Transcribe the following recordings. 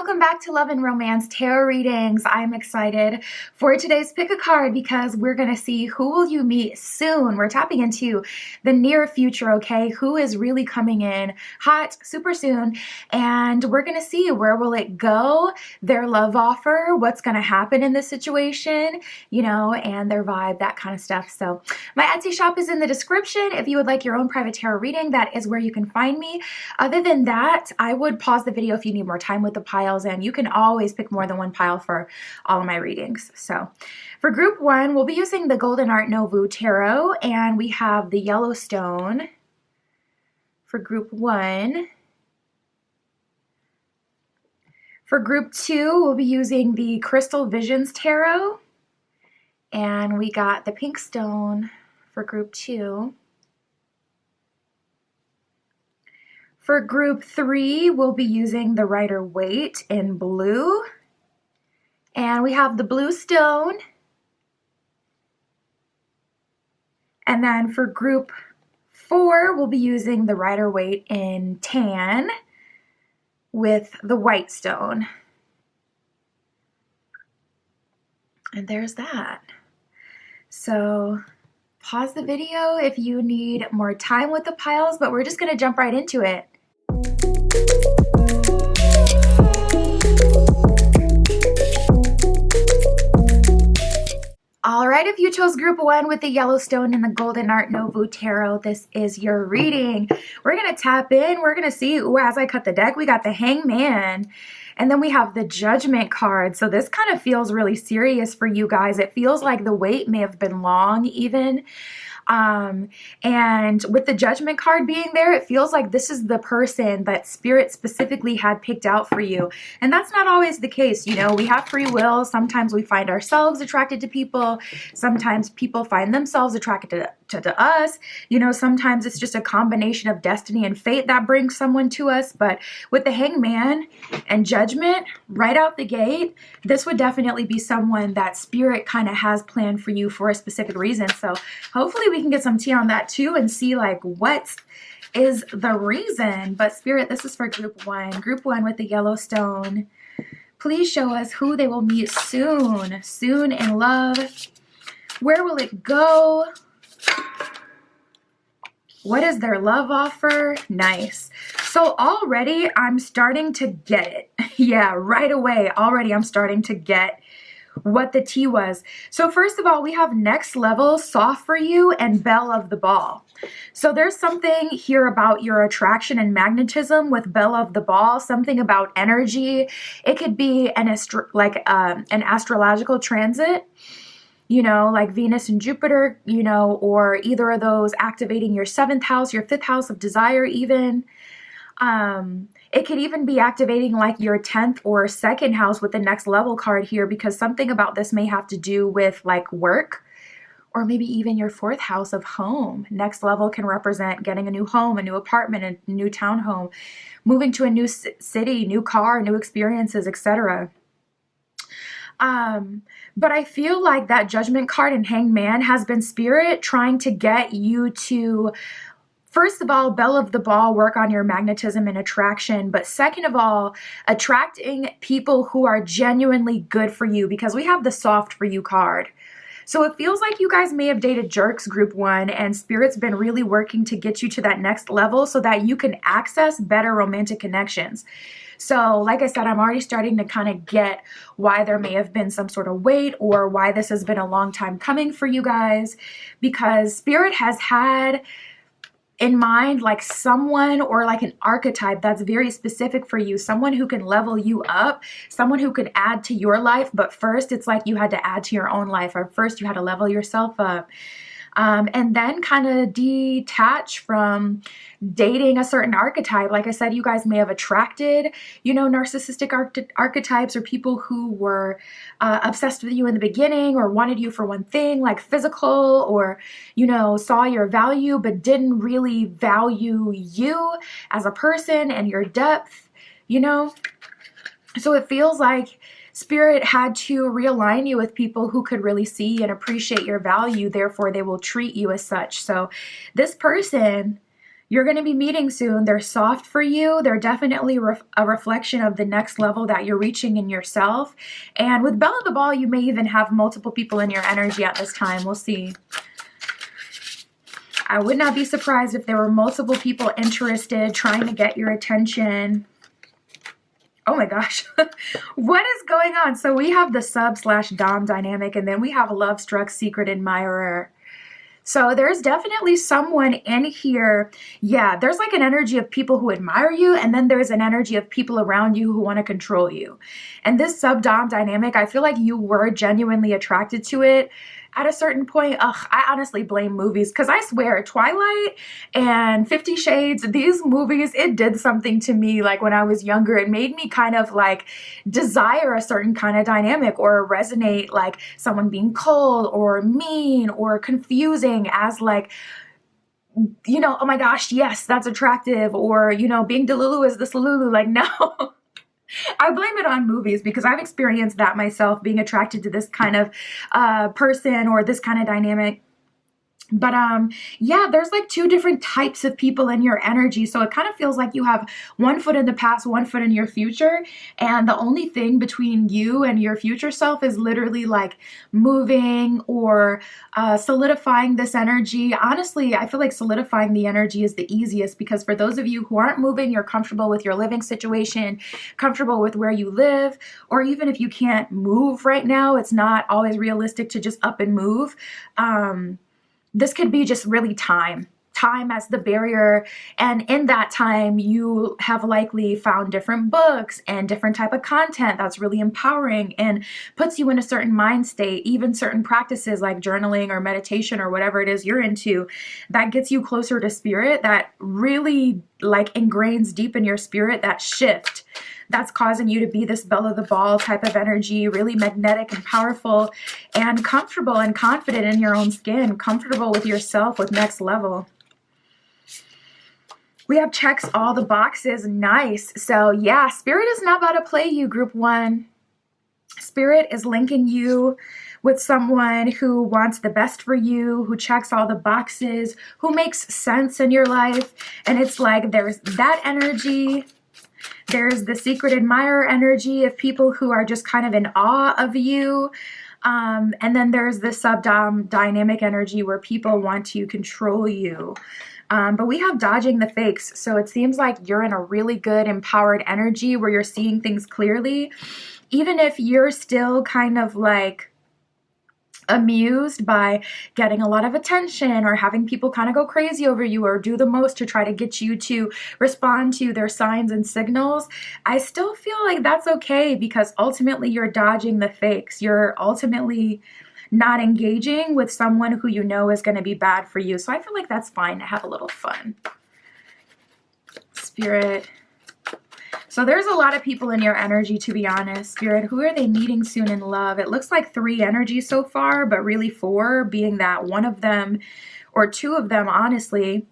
welcome back to Love and Romance Tarot Readings. I'm excited for today's pick a card because we're going to see who will you meet soon. We're tapping into the near future, okay? Who is really coming in hot super soon, and we're going to see where will it go, their love offer, what's going to happen in this situation, you know, and their vibe, that kind of stuff. So my Etsy shop is in the description. If you would like your own private tarot reading, that is where you can find me. Other than that, I would pause the video if you need more time with the piles, and you can always pick more than one pile for all of my readings. So for group one, we'll be using the Golden Art Nouveau Tarot, and we have the Yellowstone for group one. For group two, we'll be using the Crystal Visions Tarot, and we got the Pink Stone for group two. For group three, we'll be using the Rider-Waite in blue. And we have the Blue Stone. And then for group four, we'll be using the Rider-Waite in tan with the White Stone. And there's that. So pause the video if you need more time with the piles, but we're just going to jump right into it. All right, if you chose group one with the Yellowstone and the Golden Art Nouveau Tarot, this is your reading. We're going to tap in. We're going to see, ooh, as I cut the deck, we got the Hangman, and then we have the Judgment card. So this kind of feels really serious for you guys. It feels like the wait may have been long even. And with the Judgment card being there, it feels like this is the person that Spirit specifically had picked out for you. And that's not always the case. You know, we have free will. Sometimes we find ourselves attracted to people. Sometimes people find themselves attracted to us. You know, sometimes it's just a combination of destiny and fate that brings someone to us. But with the Hangman and Judgment right out the gate, this would definitely be someone that Spirit kind of has planned for you for a specific reason. So hopefully we can get some tea on that too and see like what is the reason. But Spirit, this is for group one. Group one with the Yellowstone. Please show us who they will meet soon. Soon in love. Where will it go? What is their love offer? Nice. So already I'm starting to get it. Yeah, right away. Already I'm starting to get what the tea was. So first of all, we have Next Level, Soft for You, and Belle of the Ball. So there's something here about your attraction and magnetism with Belle of the Ball, something about energy. It could be an astrological transit, you know, like Venus and Jupiter, you know, or either of those activating your 7th house, your 5th house of desire even. It could even be activating like your 10th or 2nd house with the Next Level card here, because something about this may have to do with like work, or maybe even your 4th house of home. Next Level can represent getting a new home, a new apartment, a new townhome, moving to a new city, new car, new experiences, etc. But I feel like that Judgment card and Hangman has been Spirit trying to get you to, first of all, Belle of the Ball, work on your magnetism and attraction. But second of all, attracting people who are genuinely good for you, because we have the Soft for You card. So it feels like you guys may have dated jerks, group one, and Spirit's been really working to get you to that next level so that you can access better romantic connections. So like I said, I'm already starting to kind of get why there may have been some sort of wait, or why this has been a long time coming for you guys, because Spirit has had in mind like someone or like an archetype that's very specific for you, someone who can level you up, someone who could add to your life. But first it's like you had to add to your own life, or first you had to level yourself up. And then kind of detach from dating a certain archetype. Like I said, you guys may have attracted, you know, narcissistic archetypes, or people who were obsessed with you in the beginning, or wanted you for one thing, like physical, or, you know, saw your value but didn't really value you as a person and your depth, you know. So it feels like Spirit had to realign you with people who could really see and appreciate your value. Therefore, they will treat you as such. So this person, you're going to be meeting soon. They're soft for you. They're definitely a reflection of the next level that you're reaching in yourself. And with Belle of the Ball, you may even have multiple people in your energy at this time. We'll see. I would not be surprised if there were multiple people interested, trying to get your attention. Oh my gosh, what is going on? So we have the sub/dom dynamic, and then we have a love-struck secret admirer. So there's definitely someone in here. Yeah, there's like an energy of people who admire you, and then there's an energy of people around you who want to control you. And this sub-dom dynamic, I feel like you were genuinely attracted to it at a certain point. I honestly blame movies, because I swear Twilight and 50 Shades, these movies, it did something to me. Like when I was younger, it made me kind of like desire a certain kind of dynamic, or resonate like someone being cold or mean or confusing as like, you know, oh my gosh, yes, that's attractive. Or, you know, being Delulu is the Salulu. Like, no. I blame it on movies, because I've experienced that myself, being attracted to this kind of person or this kind of dynamic. But yeah, there's like two different types of people in your energy. So it kind of feels like you have one foot in the past, one foot in your future. And the only thing between you and your future self is literally like moving or solidifying this energy. Honestly, I feel like solidifying the energy is the easiest, because for those of you who aren't moving, you're comfortable with your living situation, comfortable with where you live, or even if you can't move right now, it's not always realistic to just up and move. This could be just really time as the barrier. And in that time, you have likely found different books and different type of content that's really empowering and puts you in a certain mind state, even certain practices like journaling or meditation or whatever it is you're into, that gets you closer to spirit, that really like ingrains deep in your spirit, that shift that's causing you to be this Belle of the Ball type of energy, really magnetic and powerful and comfortable and confident in your own skin, comfortable with yourself, with next level. We have checks all the boxes. Nice. So yeah, Spirit is not about to play you, group one. Spirit is linking you with someone who wants the best for you, who checks all the boxes, who makes sense in your life. And it's like there's that energy. There's the secret admirer energy of people who are just kind of in awe of you. And then there's the sub-dom dynamic energy where people want to control you. But we have dodging the fakes. So it seems like you're in a really good empowered energy where you're seeing things clearly. Even if you're still kind of like amused by getting a lot of attention or having people kind of go crazy over you or do the most to try to get you to respond to their signs and signals, I still feel like that's okay, because ultimately you're dodging the fakes. You're ultimately not engaging with someone who you know is going to be bad for you. So I feel like that's fine to have a little fun. Spirit. So there's a lot of people in your energy, to be honest. Spirit, who are they meeting soon in love? It looks like 3 energies so far, but really 4, being that one of them or 2 of them, honestly,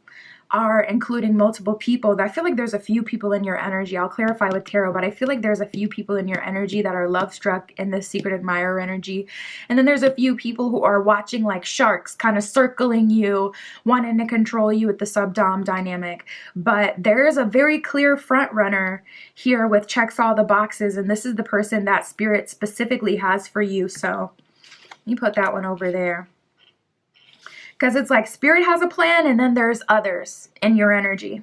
are including multiple people. I feel like there's a few people in your energy. I'll clarify with tarot, but I feel like there's a few people in your energy that are love struck in this secret admirer energy. And then there's a few people who are watching like sharks, kind of circling you, wanting to control you with the sub-dom dynamic. But there is a very clear front runner here with checks all the boxes. And this is the person that Spirit specifically has for you. So you put that one over there. Because it's like Spirit has a plan, and then there's others in your energy.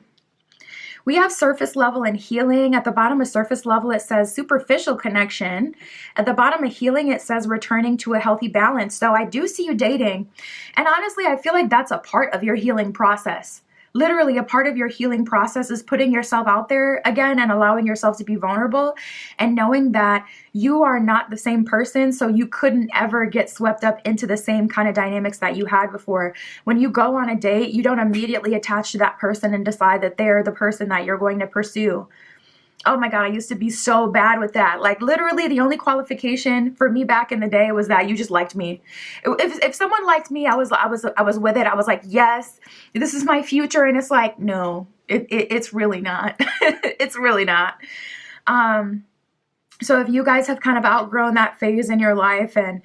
We have surface level and healing. At the bottom of surface level, it says superficial connection. At the bottom of healing, it says returning to a healthy balance. So I do see you dating. And honestly, I feel like that's a part of your healing process. Literally, a part of your healing process is putting yourself out there again and allowing yourself to be vulnerable and knowing that you are not the same person, so you couldn't ever get swept up into the same kind of dynamics that you had before. When you go on a date, you don't immediately attach to that person and decide that they're the person that you're going to pursue. Oh my God, I used to be so bad with that. Like literally the only qualification for me back in the day was that you just liked me. If someone liked me, I was with it. I was like, yes, this is my future. And it's like, no, it's really not. It's really not. So if you guys have kind of outgrown that phase in your life and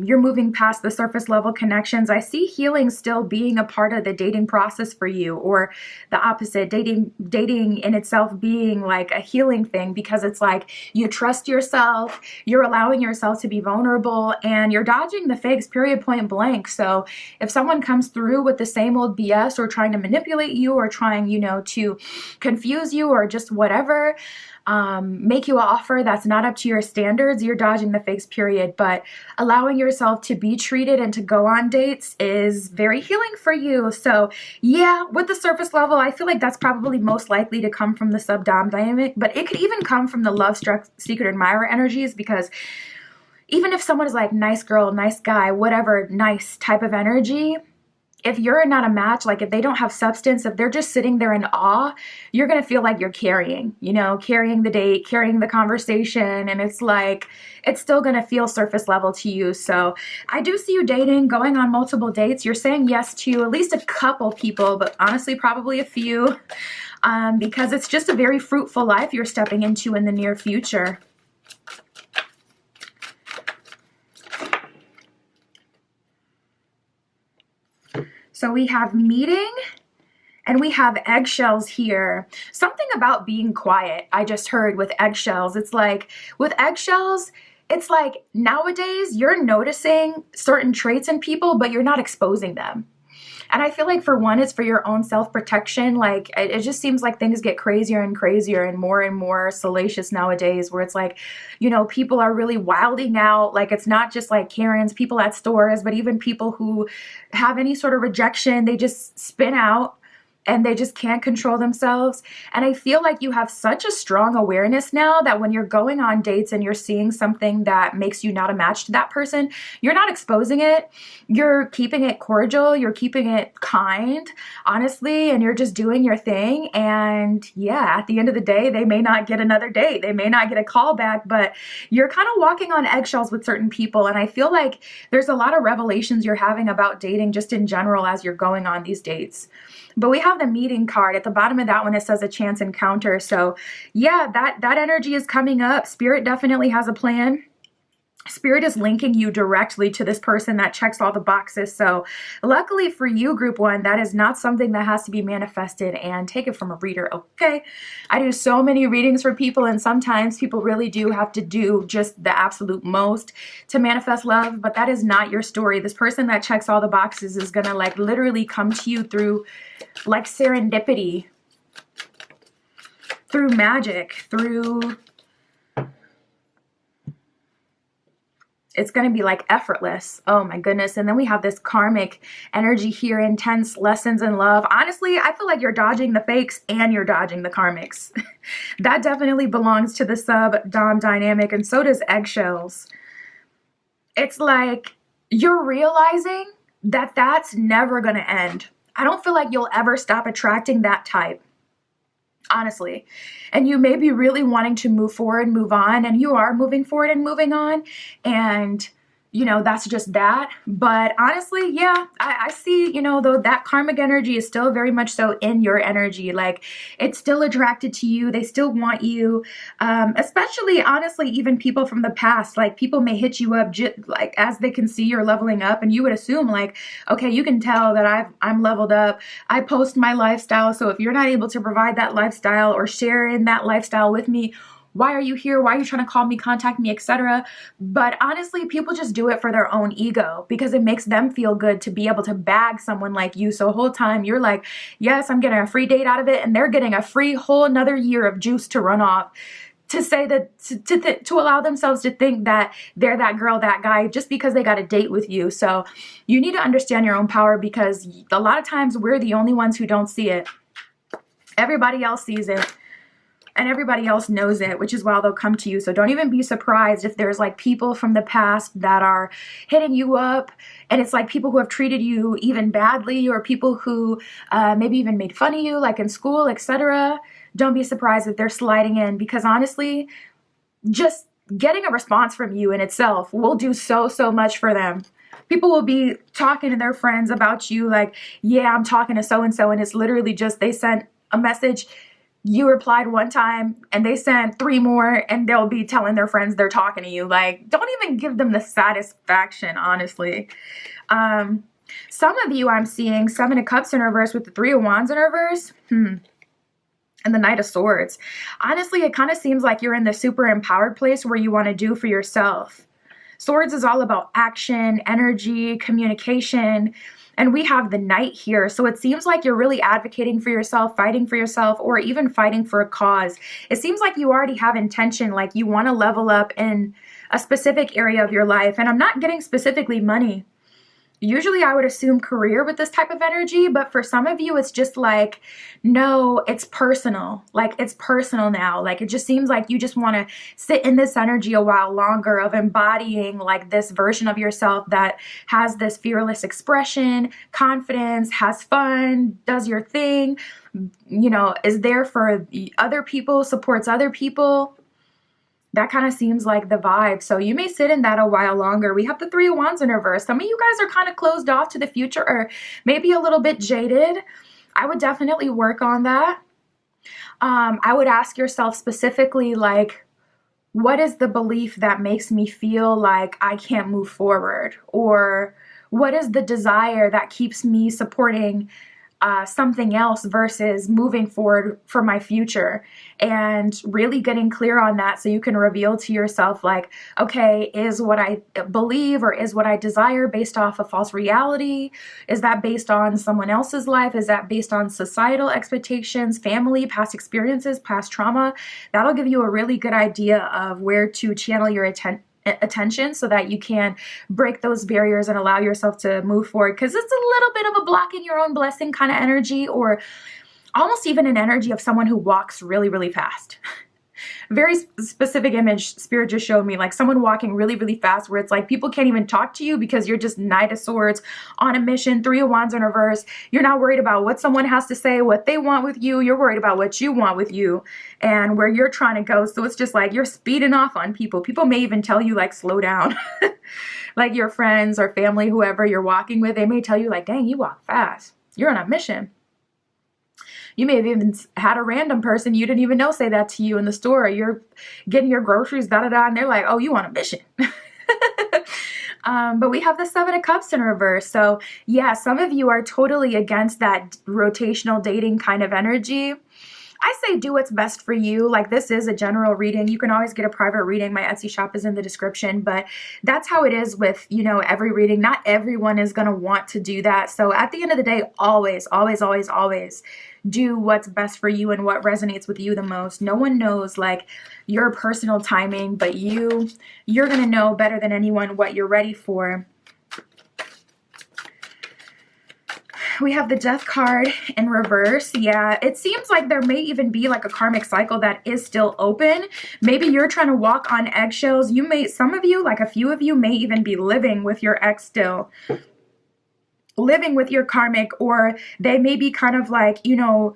you're moving past the surface level connections, I see healing still being a part of the dating process for you, or the opposite, dating in itself being like a healing thing, because it's like you trust yourself, you're allowing yourself to be vulnerable, and you're dodging the fakes, period, point blank. So if someone comes through with the same old BS or trying to manipulate you or trying, to confuse you or just whatever, make you an offer that's not up to your standards, you're dodging the fakes, period. But allowing yourself to be treated and to go on dates is very healing for you. So yeah, with the surface level, I feel like that's probably most likely to come from the sub-dom dynamic, but it could even come from the love-struck secret admirer energies, because even if someone is like nice girl, nice guy, whatever, nice type of energy, if you're not a match, like if they don't have substance, if they're just sitting there in awe, you're going to feel like you're carrying the date, carrying the conversation. And it's like, it's still going to feel surface level to you. So I do see you dating, going on multiple dates. You're saying yes to at least a couple people, but honestly, probably a few, because it's just a very fruitful life you're stepping into in the near future. So we have meeting and we have eggshells here. Something about being quiet, I just heard with eggshells. It's like with eggshells, it's like nowadays you're noticing certain traits in people, but you're not exposing them. And I feel like for one, it's for your own self-protection. Like it just seems like things get crazier and crazier and more salacious nowadays, where it's like, people are really wilding out. Like it's not just like Karens, people at stores, but even people who have any sort of rejection, they just spin out and they just can't control themselves. And I feel like you have such a strong awareness now that when you're going on dates and you're seeing something that makes you not a match to that person, you're not exposing it. You're keeping it cordial. You're keeping it kind, honestly, and you're just doing your thing. And yeah, at the end of the day, they may not get another date. They may not get a call back, but you're kind of walking on eggshells with certain people. And I feel like there's a lot of revelations you're having about dating just in general as you're going on these dates. But we have the meeting card. At the bottom of that one, it says a chance encounter. So yeah, that energy is coming up. Spirit definitely has a plan. Spirit is linking you directly to this person that checks all the boxes. So luckily for you, group one, that is not something that has to be manifested. And take it from a reader, okay? I do so many readings for people, and sometimes people really do have to do just the absolute most to manifest love, but that is not your story. This person that checks all the boxes is gonna like literally come to you through like serendipity, through magic, through... It's going to be like effortless. Oh my goodness. And then we have this karmic energy here, intense lessons in love. Honestly, I feel like you're dodging the fakes and you're dodging the karmics. That definitely belongs to the sub-dom dynamic, and so does eggshells. It's like you're realizing that that's never going to end. I don't feel like you'll ever stop attracting that type, honestly. And you may be really wanting to move forward, move on, and you are moving forward and moving on. And, that's just that. But honestly, yeah, I see, though that karmic energy is still very much so in your energy. Like it's still attracted to you. They still want you. Especially, honestly, even people from the past, like people may hit you up like as they can see you're leveling up, and you would assume like, okay, you can tell that I'm leveled up. I post my lifestyle. So if you're not able to provide that lifestyle or share in that lifestyle with me, why are you here? Why are you trying to call me, contact me, etc.? But honestly, people just do it for their own ego, because it makes them feel good to be able to bag someone like you. So the whole time you're like, yes, I'm getting a free date out of it, and they're getting a free whole another year of juice to run off, to say that, to allow themselves to think that they're that girl, that guy, just because they got a date with you. So you need to understand your own power, because a lot of times we're the only ones who don't see it. Everybody else sees it. And everybody else knows it, which is why they'll come to you. So don't even be surprised if there's like people from the past that are hitting you up, and it's like people who have treated you even badly, or people who maybe even made fun of you, like in school, etc. Don't be surprised if they're sliding in, because honestly, just getting a response from you in itself will do so much for them. People will be talking to their friends about you like, yeah, I'm talking to so-and-so, and it's literally just they sent a message you replied one time and they sent 3 more, and they'll be telling their friends they're talking to you. Like, don't even give them the satisfaction, honestly. Some of you, I'm seeing 7 of Cups in reverse with the 3 of Wands in reverse. And the Knight of Swords. Honestly, it kind of seems like you're in the super empowered place where you want to do for yourself. Swords is all about action, energy, communication, and we have the Knight here. So it seems like you're really advocating for yourself, fighting for yourself, or even fighting for a cause. It seems like you already have intention, like you want to level up in a specific area of your life. And I'm not getting specifically money. Usually I would assume career with this type of energy, but for some of you, it's just like, no, it's personal. Like, it's personal now. Like, it just seems like you just want to sit in this energy a while longer of embodying like this version of yourself that has this fearless expression, confidence, has fun, does your thing, you know, is there for other people, supports other people. That kind of seems like the vibe. So you may sit in that a while longer. We have the 3 of Wands in reverse. Some of you guys are kind of closed off to the future or maybe a little bit jaded. I would definitely work on that. I would ask yourself specifically, like, what is the belief that makes me feel like I can't move forward? Or what is the desire that keeps me supporting something else versus moving forward for my future, and really getting clear on that so you can reveal to yourself, like, okay, is what I believe or is what I desire based off a false reality? Is that based on someone else's life? Is that based on societal expectations, family, past experiences, past trauma? That'll give you a really good idea of where to channel your attention so that you can break those barriers and allow yourself to move forward, because it's a little bit of a block in your own blessing kind of energy, or almost even an energy of someone who walks really, really fast. Very specific image Spirit just showed me, like someone walking really, really fast, where it's like people can't even talk to you because you're just Knight of Swords on a mission, 3 of Wands in reverse. You're not worried about what someone has to say, what they want with you. You're worried about what you want with you and where you're trying to go. So it's just like you're speeding off on people. People may even tell you, like, slow down. Like your friends or family, whoever you're walking with, they may tell you, like, dang, you walk fast. You're on a mission. You may have even had a random person you didn't even know say that to you in the store. You're getting your groceries, da-da-da, and they're like, oh, you on a mission. But we have the 7 of Cups in reverse. So yeah, some of you are totally against that rotational dating kind of energy. I say do what's best for you. Like, this is a general reading. You can always get a private reading. My Etsy shop is in the description, but that's how it is with, you know, every reading. Not everyone is going to want to do that. So at the end of the day, always, always, always, always do what's best for you and what resonates with you the most. No one knows, like, your personal timing, but you're going to know better than anyone what you're ready for. We have the Death card in reverse. Yeah, it seems like there may even be like a karmic cycle that is still open. Maybe you're trying to walk on eggshells. Some of you, like a few of you, may even be living with your ex still. Living with your karmic, or they may be kind of like, you know,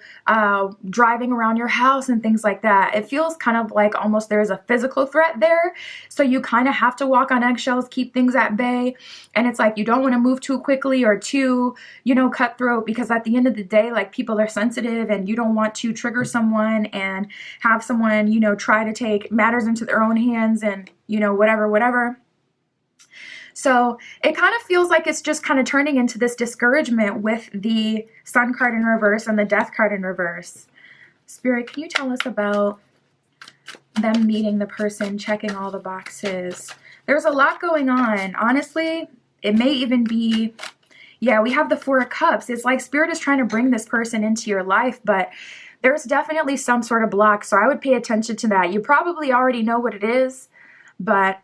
driving around your house and things like that. It feels kind of like almost there's a physical threat there. So you kind of have to walk on eggshells, keep things at bay. And it's like you don't want to move too quickly or too, you know, cutthroat, because at the end of the day, like, people are sensitive and you don't want to trigger someone and have someone, you know, try to take matters into their own hands and, you know, whatever. So it kind of feels like it's just kind of turning into this discouragement with the Sun card in reverse and the Death card in reverse. Spirit, can you tell us about them meeting the person, checking all the boxes? There's a lot going on. Honestly, it may even be, yeah, we have the 4 of Cups. It's like Spirit is trying to bring this person into your life, but there's definitely some sort of block. So I would pay attention to that. You probably already know what it is, but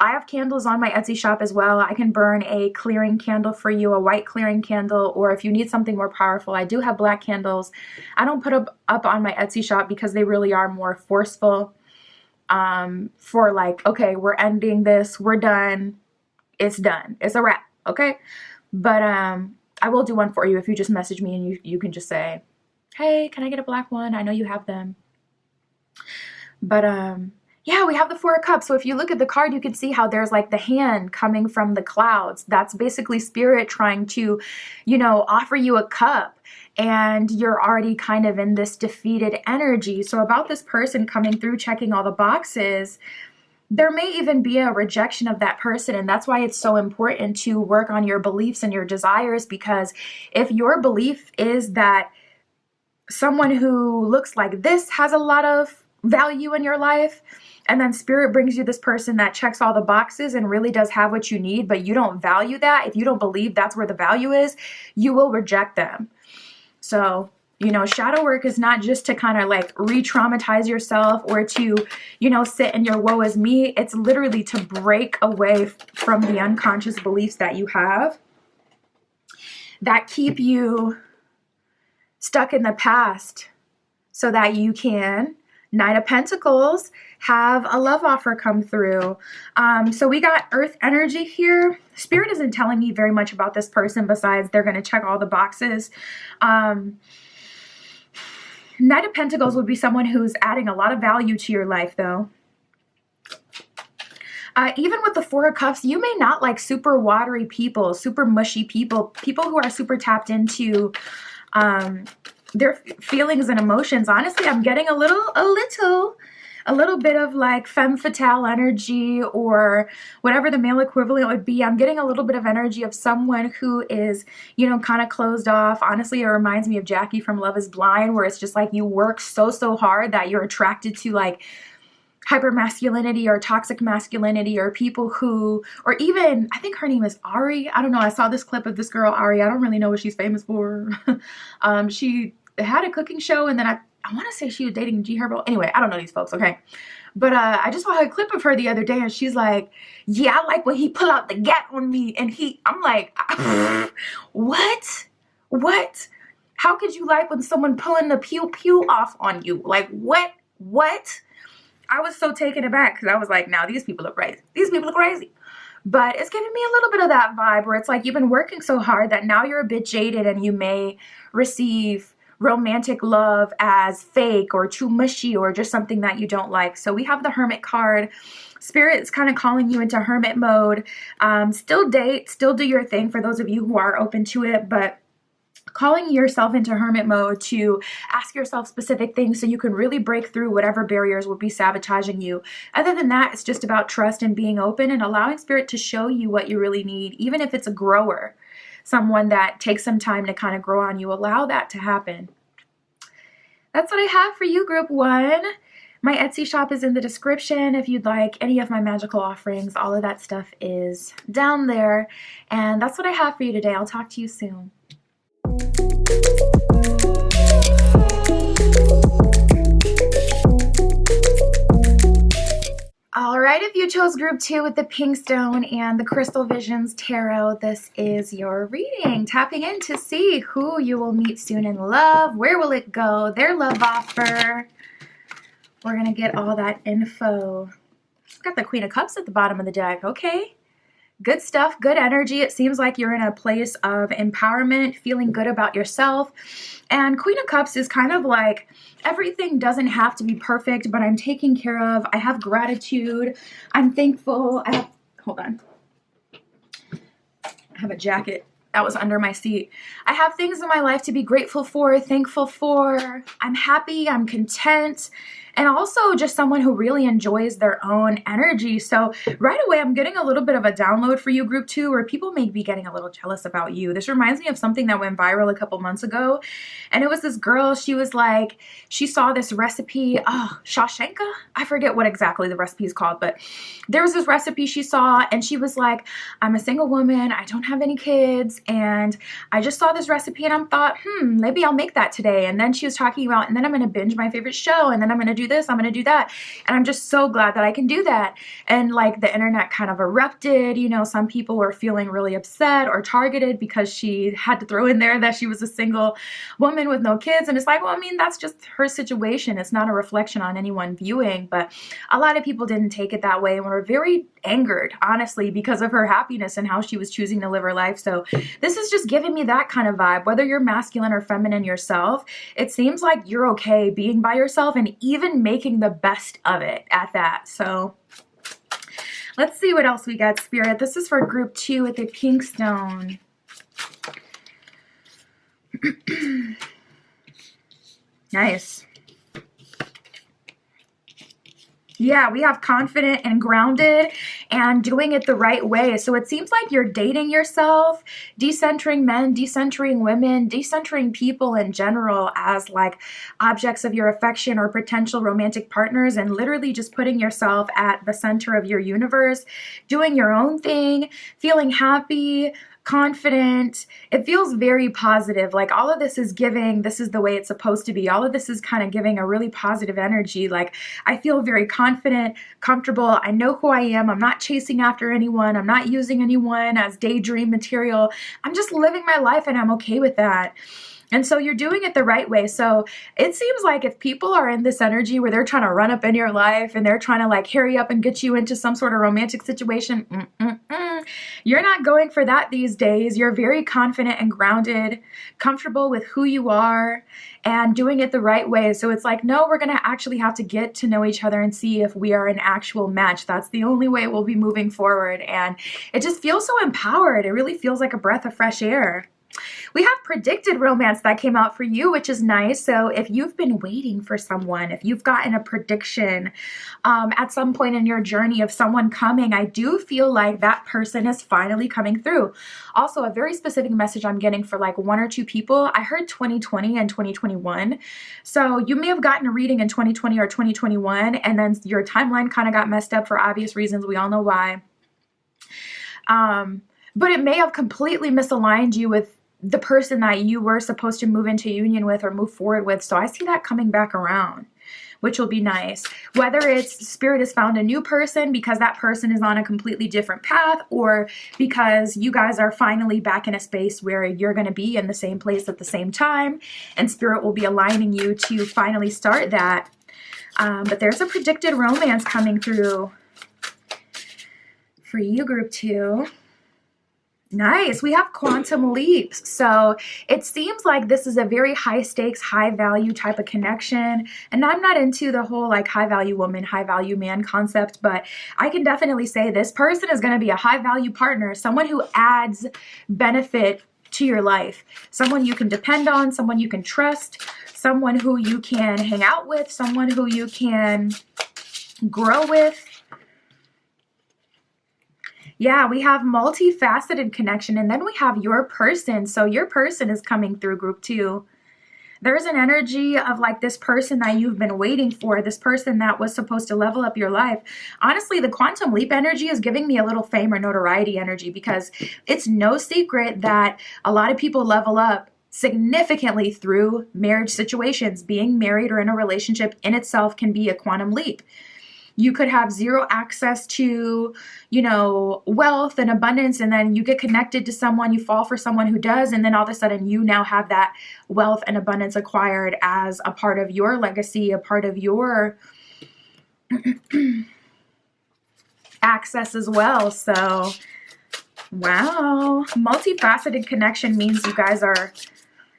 I have candles on my Etsy shop as well. I can burn a clearing candle for you, a white clearing candle, or if you need something more powerful, I do have black candles. I don't put up on my Etsy shop because they really are more forceful, for like, okay, we're ending this, we're done, it's a wrap, okay? But I will do one for you if you just message me and you can just say, hey, can I get a black one? I know you have them. But Yeah, we have the Four of Cups. So if you look at the card, you can see how there's like the hand coming from the clouds. That's basically spirit trying to, offer you a cup. And you're already kind of in this defeated energy. So about this person coming through, checking all the boxes, there may even be a rejection of that person. And that's why it's so important to work on your beliefs and your desires, because if your belief is that someone who looks like this has a lot of value in your life, and then spirit brings you this person that checks all the boxes and really does have what you need, but you don't value that, if you don't believe that's where the value is, you will reject them. So, shadow work is not just to kind of like re-traumatize yourself or to, sit in your woe is me. It's literally to break away from the unconscious beliefs that you have that keep you stuck in the past, so that you can, Nine of Pentacles, have a love offer come through. So we got earth energy here. Spirit isn't telling me very much about this person besides they're going to check all the boxes. Knight of Pentacles would be someone who's adding a lot of value to your life, though. Even with the Four of Cups, you may not like super watery people, super mushy people, people who are super tapped into their feelings and emotions. Honestly, I'm getting a little bit of like femme fatale energy, or whatever the male equivalent would be. I'm getting a little bit of energy of someone who is, kind of closed off. Honestly, it reminds me of Jackie from Love is Blind, where it's just like you work so hard that you're attracted to like hyper masculinity or toxic masculinity, or people who, or even, I think her name is Ari. I don't know. I saw this clip of this girl, Ari. I don't really know what she's famous for. She had a cooking show, and then I want to say she was dating G Herbo. Anyway, I don't know these folks, okay? But I just saw a clip of her the other day, and she's like, yeah, I like when he pull out the gat on me. And I'm like, what? How could you like when someone pulling the pew pew off on you? Like, what? I was so taken aback, because I was like, now these people look crazy. But it's giving me a little bit of that vibe where it's like you've been working so hard that now you're a bit jaded, and you may receive romantic love as fake or too mushy or just something that you don't like. So we have the Hermit card. Spirit is kind of calling you into hermit mode. Still date, still do your thing for those of you who are open to it, but calling yourself into hermit mode to ask yourself specific things so you can really break through whatever barriers would be sabotaging you. Other than that, it's just about trust and being open and allowing spirit to show you what you really need, even if it's a grower, someone that takes some time to kind of grow on you. Allow that to happen. That's what I have for you, Group 1. My Etsy shop is in the description. If you'd like any of my magical offerings, all of that stuff is down there. And that's what I have for you today. I'll talk to you soon. All right, if you chose Group 2 with the Pink Stone and the Crystal Visions Tarot, this is your reading. Tapping in to see who you will meet soon in love. Where will it go? Their love offer. We're going to get all that info. Got the Queen of Cups at the bottom of the deck. Okay. Good stuff, good energy. It seems like you're in a place of empowerment, feeling good about yourself. And Queen of Cups is kind of like everything doesn't have to be perfect, but I'm taken care of. I have gratitude. I'm thankful. Hold on. I have a jacket that was under my seat. I have things in my life to be grateful for, thankful for. I'm happy. I'm content. And also just someone who really enjoys their own energy. So right away, I'm getting a little bit of a download for you, Group 2, where people may be getting a little jealous about you. This reminds me of something that went viral a couple months ago. And it was this girl, she was like, she saw this recipe, Shawshanka? I forget what exactly the recipe is called, but there was this recipe she saw, and she was like, I'm a single woman, I don't have any kids, and I just saw this recipe and I thought, maybe I'll make that today. And then she was talking about, and then I'm going to binge my favorite show, and then I'm going to do this, I'm going to do that. And I'm just so glad that I can do that. And like the internet kind of erupted, some people were feeling really upset or targeted because she had to throw in there that she was a single woman with no kids. And it's like, well, I mean, that's just her situation. It's not a reflection on anyone viewing, but a lot of people didn't take it that way and were very angered, honestly, because of her happiness and how she was choosing to live her life. So this is just giving me that kind of vibe. Whether you're masculine or feminine yourself, it seems like you're okay being by yourself and even making the best of it at that. So let's see what else we got, Spirit. This is for group 2 with the pink stone. Nice. Yeah, we have confident and grounded and doing it the right way. So it seems like you're dating yourself, decentering men, decentering women, decentering people in general as like objects of your affection or potential romantic partners, and literally just putting yourself at the center of your universe, doing your own thing, feeling happy, confident. It feels very positive. Like all of this is giving, this is the way it's supposed to be. All of this is kind of giving a really positive energy. Like I feel very confident, comfortable. I know who I am. I'm not chasing after anyone. I'm not using anyone as daydream material. I'm just living my life and I'm okay with that. And so you're doing it the right way. So it seems like if people are in this energy where they're trying to run up in your life and they're trying to like hurry up and get you into some sort of romantic situation, you're not going for that these days. You're very confident and grounded, comfortable with who you are and doing it the right way. So it's like, no, we're going to actually have to get to know each other and see if we are an actual match. That's the only way we'll be moving forward. And it just feels so empowered. It really feels like a breath of fresh air. We have predicted romance that came out for you, which is nice. So if you've been waiting for someone, if you've gotten a prediction at some point in your journey of someone coming, I do feel like that person is finally coming through. Also, a very specific message I'm getting for like 1 or 2 people. I heard 2020 and 2021. So you may have gotten a reading in 2020 or 2021, and then your timeline kind of got messed up for obvious reasons. We all know why. But it may have completely misaligned you with the person that you were supposed to move into union with or move forward with. So I see that coming back around, which will be nice. Whether it's Spirit has found a new person because that person is on a completely different path, or because you guys are finally back in a space where you're going to be in the same place at the same time, and Spirit will be aligning you to finally start that. But there's a predicted romance coming through for you, group 2. Nice. We have quantum leaps. So it seems like this is a very high stakes, high value type of connection. And I'm not into the whole like high value woman, high value man concept, but I can definitely say this person is going to be a high value partner, someone who adds benefit to your life, someone you can depend on, someone you can trust, someone who you can hang out with, someone who you can grow with. Yeah, we have multifaceted connection, and then we have your person. So your person is coming through, group 2. There's an energy of like this person that you've been waiting for, this person that was supposed to level up your life. Honestly, the quantum leap energy is giving me a little fame or notoriety energy, because it's no secret that a lot of people level up significantly through marriage situations. Being married or in a relationship in itself can be a quantum leap. You could have zero access to, wealth and abundance, and then you get connected to someone, you fall for someone who does, and then all of a sudden you now have that wealth and abundance acquired as a part of your legacy, a part of your access as well. So, wow. Multifaceted connection means you guys are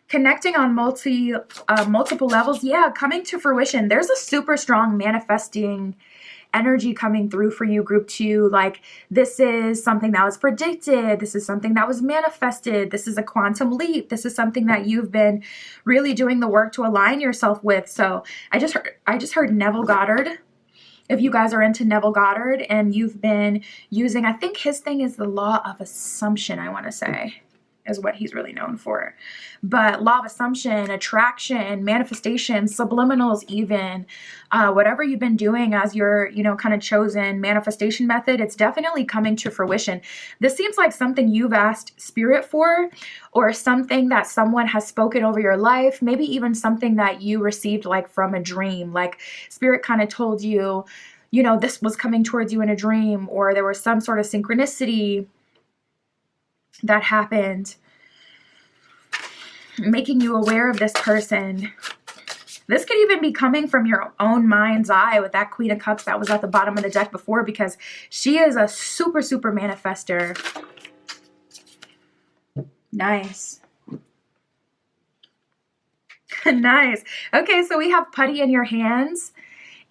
connecting on multiple levels. Yeah, coming to fruition. There's a super strong manifesting energy coming through for you, group 2. Like, this is something that was predicted. This is something that was manifested. This is a quantum leap. This is something that you've been really doing the work to align yourself with. So I just heard Neville Goddard. If you guys are into Neville Goddard and you've been using, I think his thing is the law of assumption, I want to say, is what he's really known for. But law of assumption, attraction, manifestation, subliminals, even whatever you've been doing as your, kind of chosen manifestation method, it's definitely coming to fruition. This seems like something you've asked Spirit for, or something that someone has spoken over your life, maybe even something that you received like from a dream. Like Spirit kind of told you, this was coming towards you in a dream, or there was some sort of synchronicity that happened, making you aware of this person. This could even be coming from your own mind's eye with that Queen of Cups that was at the bottom of the deck before, because she is a super, super manifester. Nice. Nice. Okay, so we have putty in your hands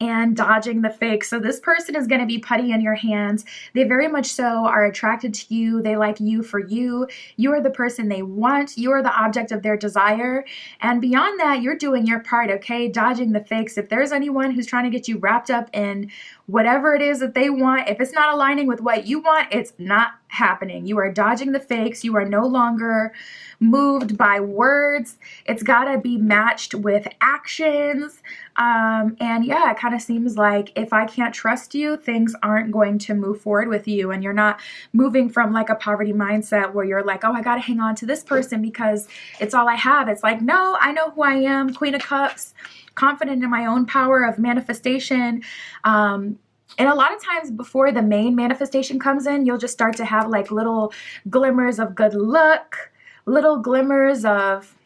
and dodging the fake. So this person is going to be putty in your hands. They very much so are attracted to you. They like you for you. You are the person they want. You are the object of their desire. And beyond that, you're doing your part, okay? Dodging the fakes. If there's anyone who's trying to get you wrapped up in whatever it is that they want, if it's not aligning with what you want, it's not happening. You are dodging the fakes. You are no longer moved by words. It's got to be matched with actions. And yeah, it kind of seems like if I can't trust you, things aren't going to move forward with you. And you're not moving from like a poverty mindset where you're like, oh, I got to hang on to this person because it's all I have. It's like, no, I know who I am. Queen of Cups, confident in my own power of manifestation. And a lot of times before the main manifestation comes in, you'll just start to have like little glimmers of good luck, little glimmers of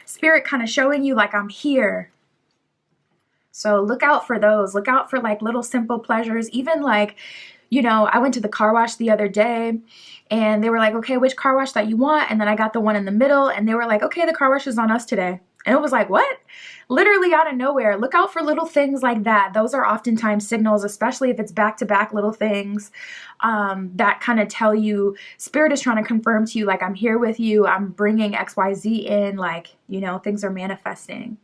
Spirit kind of showing you like I'm here. So look out for those. Look out for like little simple pleasures. Even like, you know, I went to the car wash the other day and they were like, okay, which car wash that you want? And then I got the one in the middle and they were like, okay, the car wash is on us today. And it was like, what? Literally out of nowhere. Look out for little things like that. Those are oftentimes signals, especially if it's back-to-back little things that kind of tell you Spirit is trying to confirm to you, like, I'm here with you. I'm bringing XYZ in, like, you know, things are manifesting.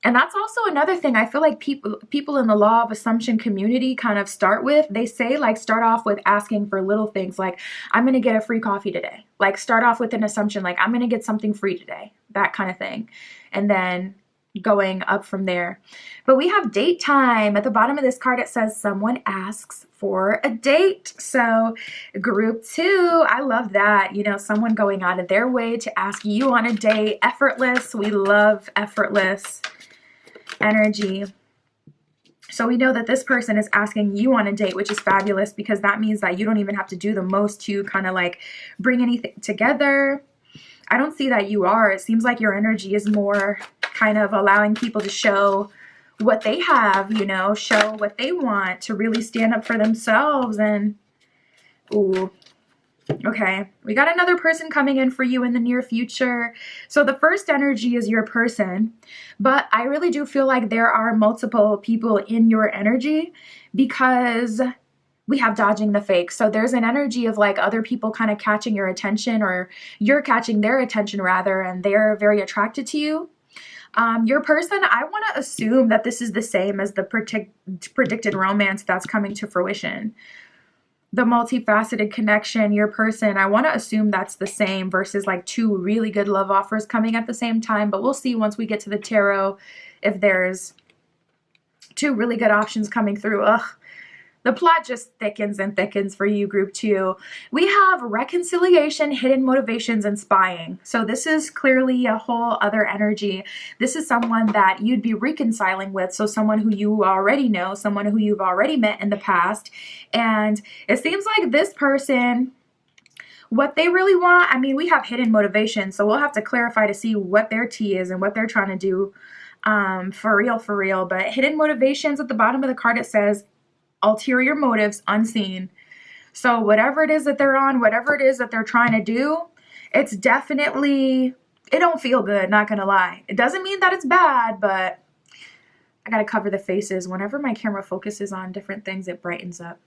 And that's also another thing I feel like people in the law of assumption community kind of start with. They say like start off with asking for little things like I'm going to get a free coffee today. Like start off with an assumption like I'm going to get something free today. That kind of thing. And then going up from there. But we have date time. At the bottom of this card it says someone asks for a date. So group 2, I love that. You know, someone going out of their way to ask you on a date. Effortless. We love effortless energy. So we know that this person is asking you on a date, which is fabulous because that means that you don't even have to do the most to kind of like bring anything together. I don't see that you are. It seems like your energy is more kind of allowing people to show what they have, you know, show what they want, to really stand up for themselves. And ooh, okay, we got another person coming in for you in the near future. So the first energy is your person, but I really do feel like there are multiple people in your energy because we have dodging the fake. So there's an energy of like other people kind of catching your attention, or you're catching their attention rather, and they're very attracted to you. Your person, I want to assume that this is the same as the predicted romance that's coming to fruition. The multifaceted connection, your person, I want to assume that's the same versus like two really good love offers coming at the same time. But we'll see once we get to the tarot if there's two really good options coming through. Ugh. The plot just thickens and thickens for you, group 2. We have reconciliation, hidden motivations, and spying. So this is clearly a whole other energy. This is someone that you'd be reconciling with. So someone who you already know, someone who you've already met in the past. And it seems like this person, what they really want, I mean, we have hidden motivation. So we'll have to clarify to see what their tea is and what they're trying to do for real. But hidden motivations, at the bottom of the card, it says, ulterior motives unseen. So whatever it is that they're on, whatever it is that they're trying to do, it's definitely, it don't feel good, not gonna lie. It doesn't mean that it's bad, but I gotta cover the faces. Whenever my camera focuses on different things, it brightens up.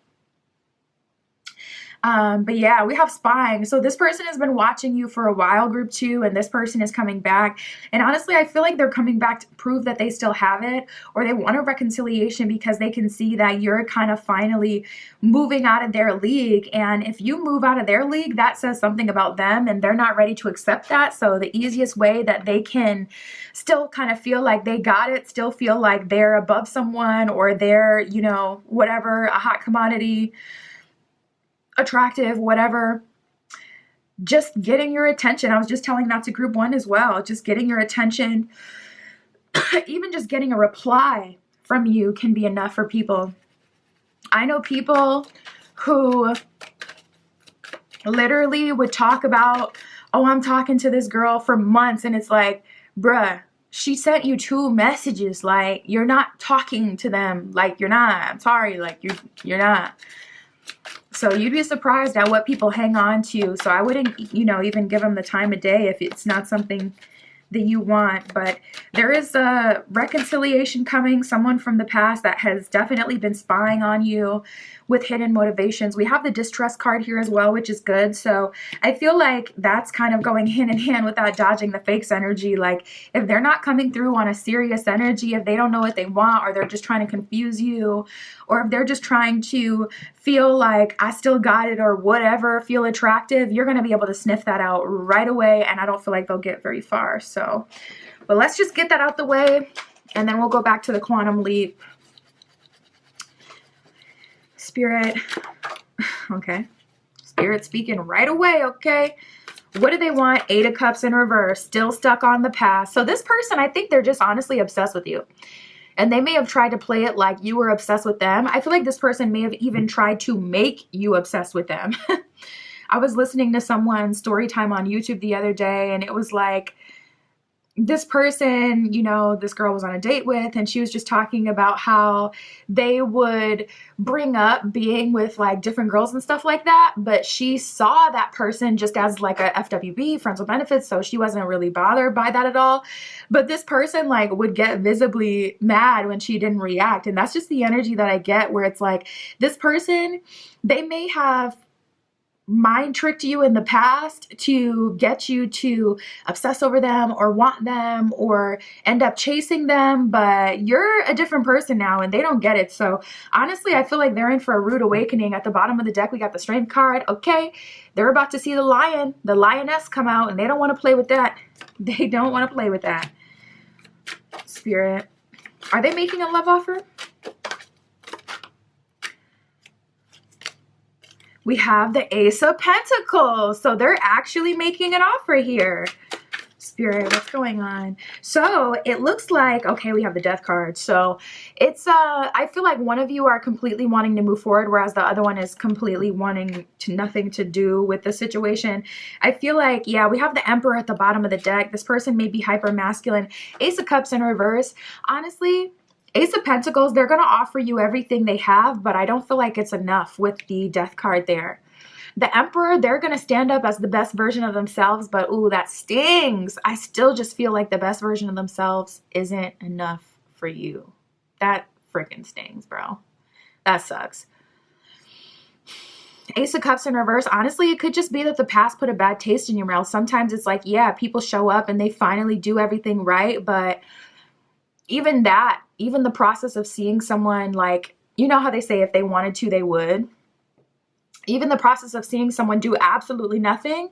But yeah, we have spying. So this person has been watching you for a while, group 2, and this person is coming back. And honestly, I feel like they're coming back to prove that they still have it, or they want a reconciliation because they can see that you're kind of finally moving out of their league. And if you move out of their league, that says something about them, and they're not ready to accept that. So the easiest way that they can still kind of feel like they got it, still feel like they're above someone, or they're, you know, whatever, a hot commodity, attractive, whatever, just getting your attention. I was just telling that to group 1 as well. Just getting your attention, even just getting a reply from you can be enough for people. I know people who literally would talk about, oh, I'm talking to this girl for months, and it's like, bruh, she sent you 2 messages. Like, you're not talking to them. Like, you're not. I'm sorry. Like, you're not. So you'd be surprised at what people hang on to. So I wouldn't, even give them the time of day if it's not something that you want. But there is a reconciliation coming, someone from the past that has definitely been spying on you with hidden motivations. We have the distrust card here as well, which is good. So I feel like that's kind of going hand in hand with that dodging the fakes energy. Like, if they're not coming through on a serious energy, if they don't know what they want, or they're just trying to confuse you, or if they're just trying to feel like I still got it or whatever, feel attractive, you're going to be able to sniff that out right away. And I don't feel like they'll get very far. So, but let's just get that out the way, and then we'll go back to the quantum leap. Spirit, okay. Spirit speaking right away, okay. What do they want? 8 of Cups in reverse, still stuck on the past. So this person, I think they're just honestly obsessed with you. And they may have tried to play it like you were obsessed with them. I feel like this person may have even tried to make you obsessed with them. I was listening to someone's story time on YouTube the other day, and it was like, this person, this girl was on a date with, and she was just talking about how they would bring up being with like different girls and stuff like that. But she saw that person just as like a FWB, friends with benefits. So she wasn't really bothered by that at all. But this person like would get visibly mad when she didn't react. And that's just the energy that I get, where it's like, this person, they may have mind tricked you in the past to get you to obsess over them or want them or end up chasing them, but you're a different person now and they don't get it. So honestly, I feel like they're in for a rude awakening. At the bottom of the deck, we got the Strength card. Okay, they're about to see the lion, the lioness come out, and they don't want to play with that. They don't want to play with that. Spirit, are they making a love offer? We have the Ace of Pentacles. So they're actually making an offer here. Spirit, what's going on? So it looks like, okay, we have the Death card. So it's, I feel like one of you are completely wanting to move forward, whereas the other one is completely wanting to nothing to do with the situation. I feel like, yeah, we have the Emperor at the bottom of the deck. This person may be hyper masculine. Ace of Cups in reverse. Honestly, Ace of Pentacles, they're going to offer you everything they have, but I don't feel like it's enough with the Death card there. The Emperor, they're going to stand up as the best version of themselves, but ooh, that stings. I still just feel like the best version of themselves isn't enough for you. That freaking stings, bro. That sucks. Ace of Cups in reverse. Honestly, it could just be that the past put a bad taste in your mouth. Sometimes it's like, yeah, people show up and they finally do everything right, but even that, even the process of seeing someone, like, you know how they say if they wanted to, they would. Even the process of seeing someone do absolutely nothing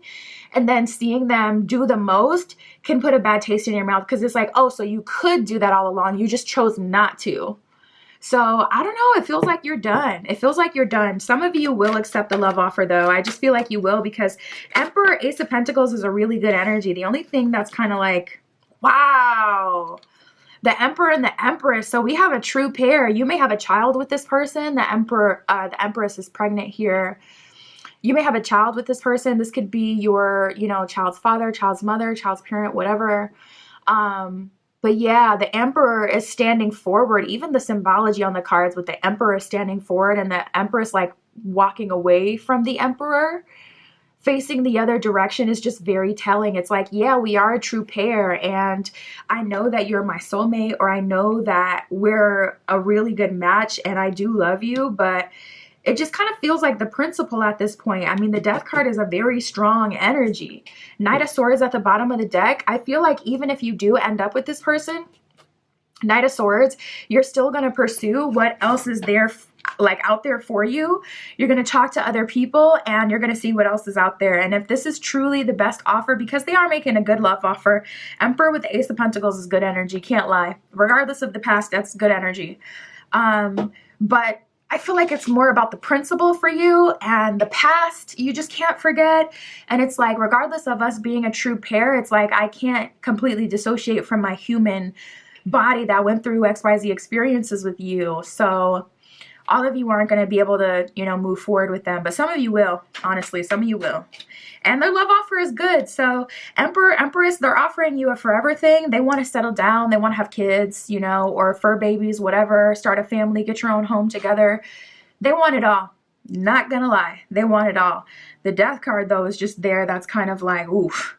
and then seeing them do the most can put a bad taste in your mouth, because it's like, oh, so you could do that all along. You just chose not to. So I don't know. It feels like you're done. It feels like you're done. Some of you will accept the love offer, though. I just feel like you will, because Emperor, Ace of Pentacles is a really good energy. The only thing that's kind of like, wow, the Emperor and the Empress. So we have a true pair. You may have a child with this person. The Empress is pregnant here. You may have a child with this person. This could be your, child's father, child's mother, child's parent, whatever. But yeah, the Emperor is standing forward. Even the symbology on the cards with the Emperor standing forward and the Empress like walking away from the Emperor, facing the other direction, is just very telling. It's like, yeah, we are a true pair, and I know that you're my soulmate, or I know that we're a really good match, and I do love you, but it just kind of feels like the principle at this point. I mean, the Death card is a very strong energy. Knight of Swords at the bottom of the deck. I feel like even if you do end up with this person, Knight of Swords, you're still going to pursue what else is there, like out there for you. You're going to talk to other people and you're going to see what else is out there. And if this is truly the best offer, because they are making a good love offer, Emperor with the Ace of Pentacles is good energy. Can't lie. Regardless of the past, that's good energy. But I feel like it's more about the principle for you, and the past you just can't forget. And it's like, regardless of us being a true pair, it's like I can't completely dissociate from my human body that went through XYZ experiences with you. So all of you aren't going to be able to, you know, move forward with them, but some of you will. Honestly, some of you will. And their love offer is good. So Emperor, Empress, they're offering you a forever thing. They want to settle down. They want to have kids, you know, or fur babies, whatever, start a family, get your own home together. They want it all. Not gonna lie. They want it all. The Death card, though, is just there. That's kind of like, oof.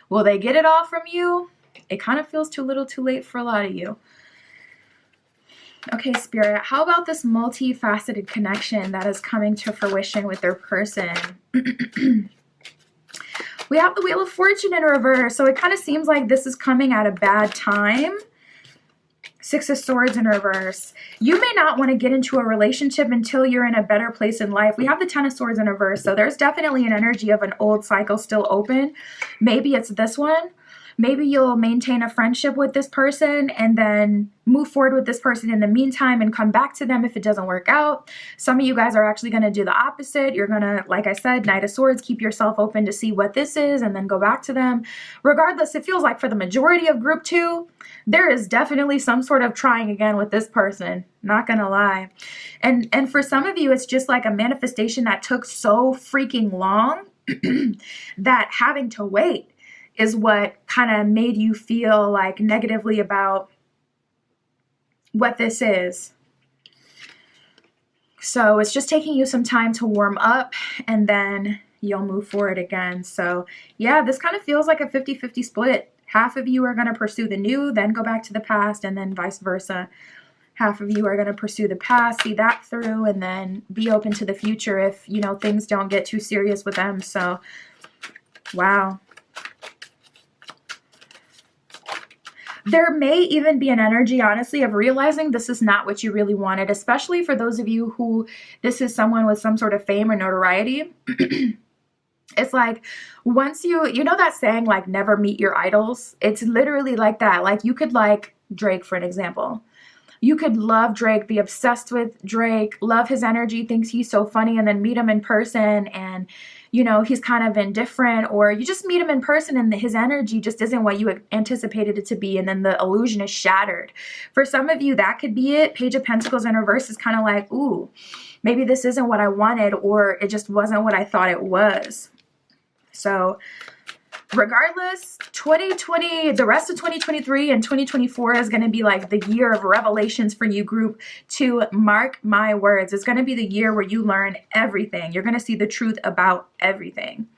Will they get it all from you? It kind of feels too little too late for a lot of you. Okay, Spirit, how about this multifaceted connection that is coming to fruition with their person? We have the Wheel of Fortune in reverse, so it kind of seems like this is coming at a bad time. Six of Swords in reverse. You may not want to get into a relationship until you're in a better place in life. We have the Ten of Swords in reverse, so there's definitely an energy of an old cycle still open. Maybe it's this one. Maybe you'll maintain a friendship with this person and then move forward with this person in the meantime and come back to them if it doesn't work out. Some of you guys are actually going to do the opposite. You're going to, like I said, Knight of Swords, keep yourself open to see what this is and then go back to them. Regardless, it feels like for the majority of group 2, there is definitely some sort of trying again with this person. Not going to lie. And for some of you, it's just like a manifestation that took so freaking long that having to wait is what kind of made you feel like negatively about what this is. So it's just taking you some time to warm up and then you'll move forward again. So yeah, this kind of feels like a 50-50 split. Half of you are going to pursue the new, then go back to the past, and then vice versa. Half of you are going to pursue the past, see that through, and then be open to the future if, you know, things don't get too serious with them. So, wow. There may even be an energy, honestly, of realizing this is not what you really wanted, especially for those of you who this is someone with some sort of fame or notoriety. It's like once you know that saying, like, never meet your idols? It's literally like that. Like, you could like Drake, for an example. You could love Drake, be obsessed with Drake, love his energy, thinks he's so funny, and then meet him in person and, you know, he's kind of indifferent, or you just meet him in person and his energy just isn't what you anticipated it to be, and then the illusion is shattered. For some of you, that could be it. Page of Pentacles in reverse is kind of like, ooh, maybe this isn't what I wanted, or it just wasn't what I thought it was. So regardless, 2020, the rest of 2023 and 2024 is going to be like the year of revelations for you, group 2. Mark my words. It's going to be the year where you learn everything. You're going to see the truth about everything.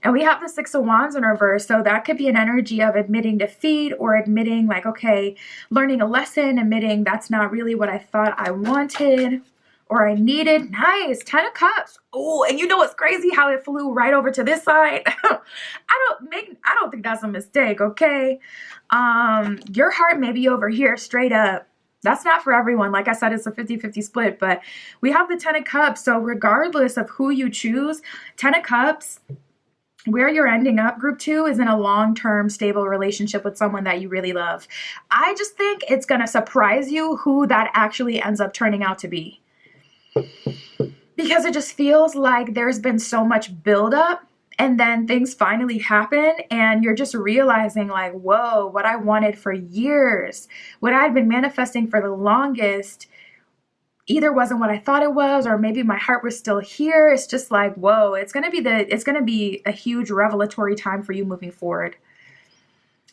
And we have the Six of Wands in reverse. So that could be an energy of admitting defeat, or admitting like, okay, learning a lesson, admitting that's not really what I thought I wanted or I needed. Nice. 10 of Cups. Oh, and you know what's crazy? How it flew right over to this side. I don't think that's a mistake, okay? Your heart may be over here straight up. That's not for everyone. Like I said, it's a 50-50 split, but we have the 10 of Cups. So regardless of who you choose, 10 of Cups, where you're ending up, group 2, is in a long-term stable relationship with someone that you really love. I just think it's going to surprise you who that actually ends up turning out to be. Because it just feels like there's been so much buildup, and then things finally happen and you're just realizing like, whoa, what I wanted for years, what I'd been manifesting for the longest, either wasn't what I thought it was, or maybe my heart was still here. It's just like, whoa, it's going to be a huge revelatory time for you moving forward.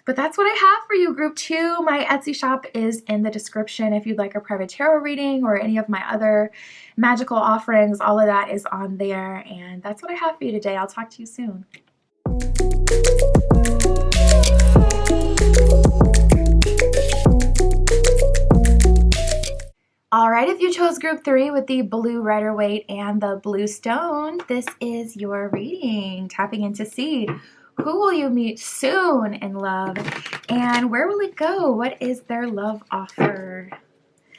But that's what I have for you, group 2. My Etsy shop is in the description if you'd like a private tarot reading or any of my other magical offerings. All of that is on there. And that's what I have for you today. I'll talk to you soon. All right, if you chose group 3 with the blue Rider-Waite and the blue stone, this is your reading. Tapping into seed. Who will you meet soon in love? And where will it go? What is their love offer?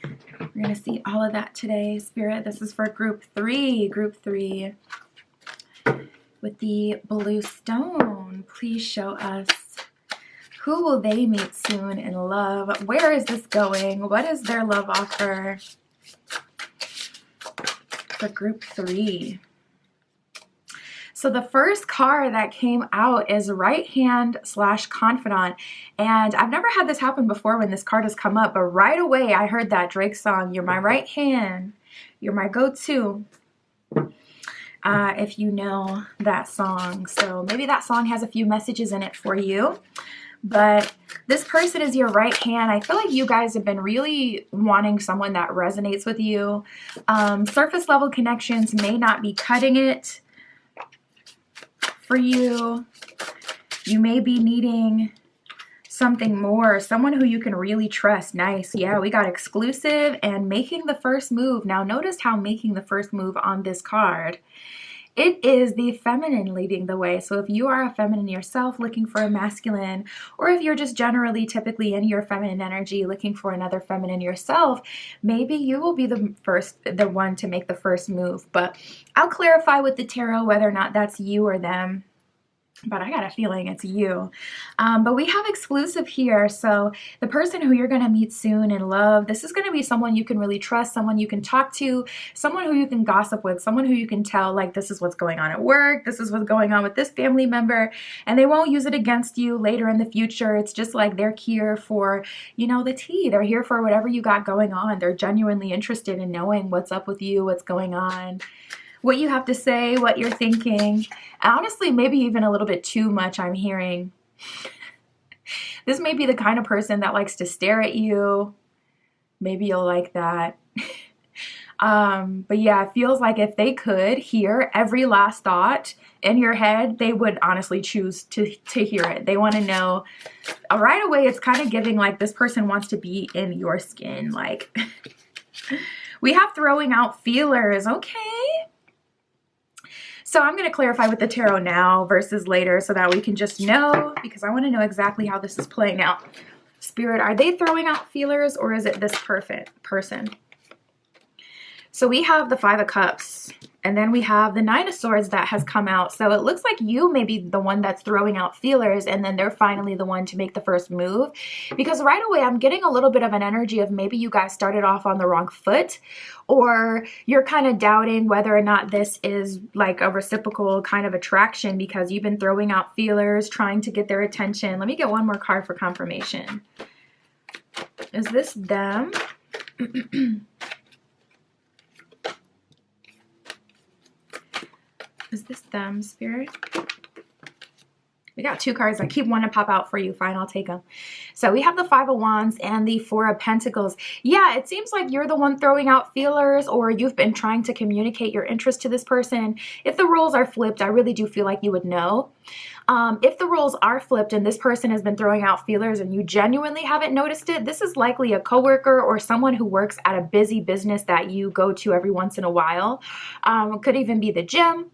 We're going to see all of that today, Spirit. This is for group 3. Group 3 with the blue stone. Please show us. Who will they meet soon in love? Where is this going? What is their love offer for group 3? So the first card that came out is Right Hand / Confidant. And I've never had this happen before when this card has come up, but right away I heard that Drake song, You're My Right Hand You're my go-to. If you know that song. So maybe that song has a few messages in it for you. But this person is your right hand. I feel like you guys have been really wanting someone that resonates with you. Surface level connections may not be cutting it for you. You may be needing something more, someone who you can really trust. Nice. Yeah, we got exclusive and making the first move. Now notice how making the first move on this card, it is the feminine leading the way. So if you are a feminine yourself looking for a masculine, or if you're just generally typically in your feminine energy looking for another feminine yourself, maybe you will be the one to make the first move. But I'll clarify with the tarot whether or not that's you or them. But I got a feeling it's you. But we have exclusive here. So the person who you're going to meet soon in love, this is going to be someone you can really trust, someone you can talk to, someone who you can gossip with, someone who you can tell, like, this is what's going on at work, this is what's going on with this family member, and they won't use it against you later in the future. It's just like they're here for, you know, the tea. They're here for whatever you got going on. They're genuinely interested in knowing what's up with you, what's going on, what you have to say, what you're thinking. Honestly, maybe even a little bit too much, I'm hearing. This may be the kind of person that likes to stare at you. Maybe you'll like that. But yeah, it feels like if they could hear every last thought in your head, they would honestly choose to hear it. They want to know. Right away, it's kind of giving like this person wants to be in your skin. Like, we have throwing out feelers. Okay. So I'm going to clarify with the tarot now versus later so that we can just know, because I want to know exactly how this is playing out. Spirit, are they throwing out feelers or is it this perfect person? So we have the Five of Cups and then we have the Nine of Swords that has come out. So it looks like you may be the one that's throwing out feelers and then they're finally the one to make the first move. Because right away I'm getting a little bit of an energy of maybe you guys started off on the wrong foot, or you're kind of doubting whether or not this is like a reciprocal kind of attraction because you've been throwing out feelers, trying to get their attention. Let me get one more card for confirmation. Is this them? Is this them, Spirit? We got two cards. I keep wanting to pop out for you. Fine, I'll take them. So we have the Five of Wands and the Four of Pentacles. Yeah, it seems like you're the one throwing out feelers, or you've been trying to communicate your interest to this person. If the roles are flipped, I really do feel like you would know. If the roles are flipped and this person has been throwing out feelers and you genuinely haven't noticed it, this is likely a coworker or someone who works at a busy business that you go to every once in a while. Could even be the gym,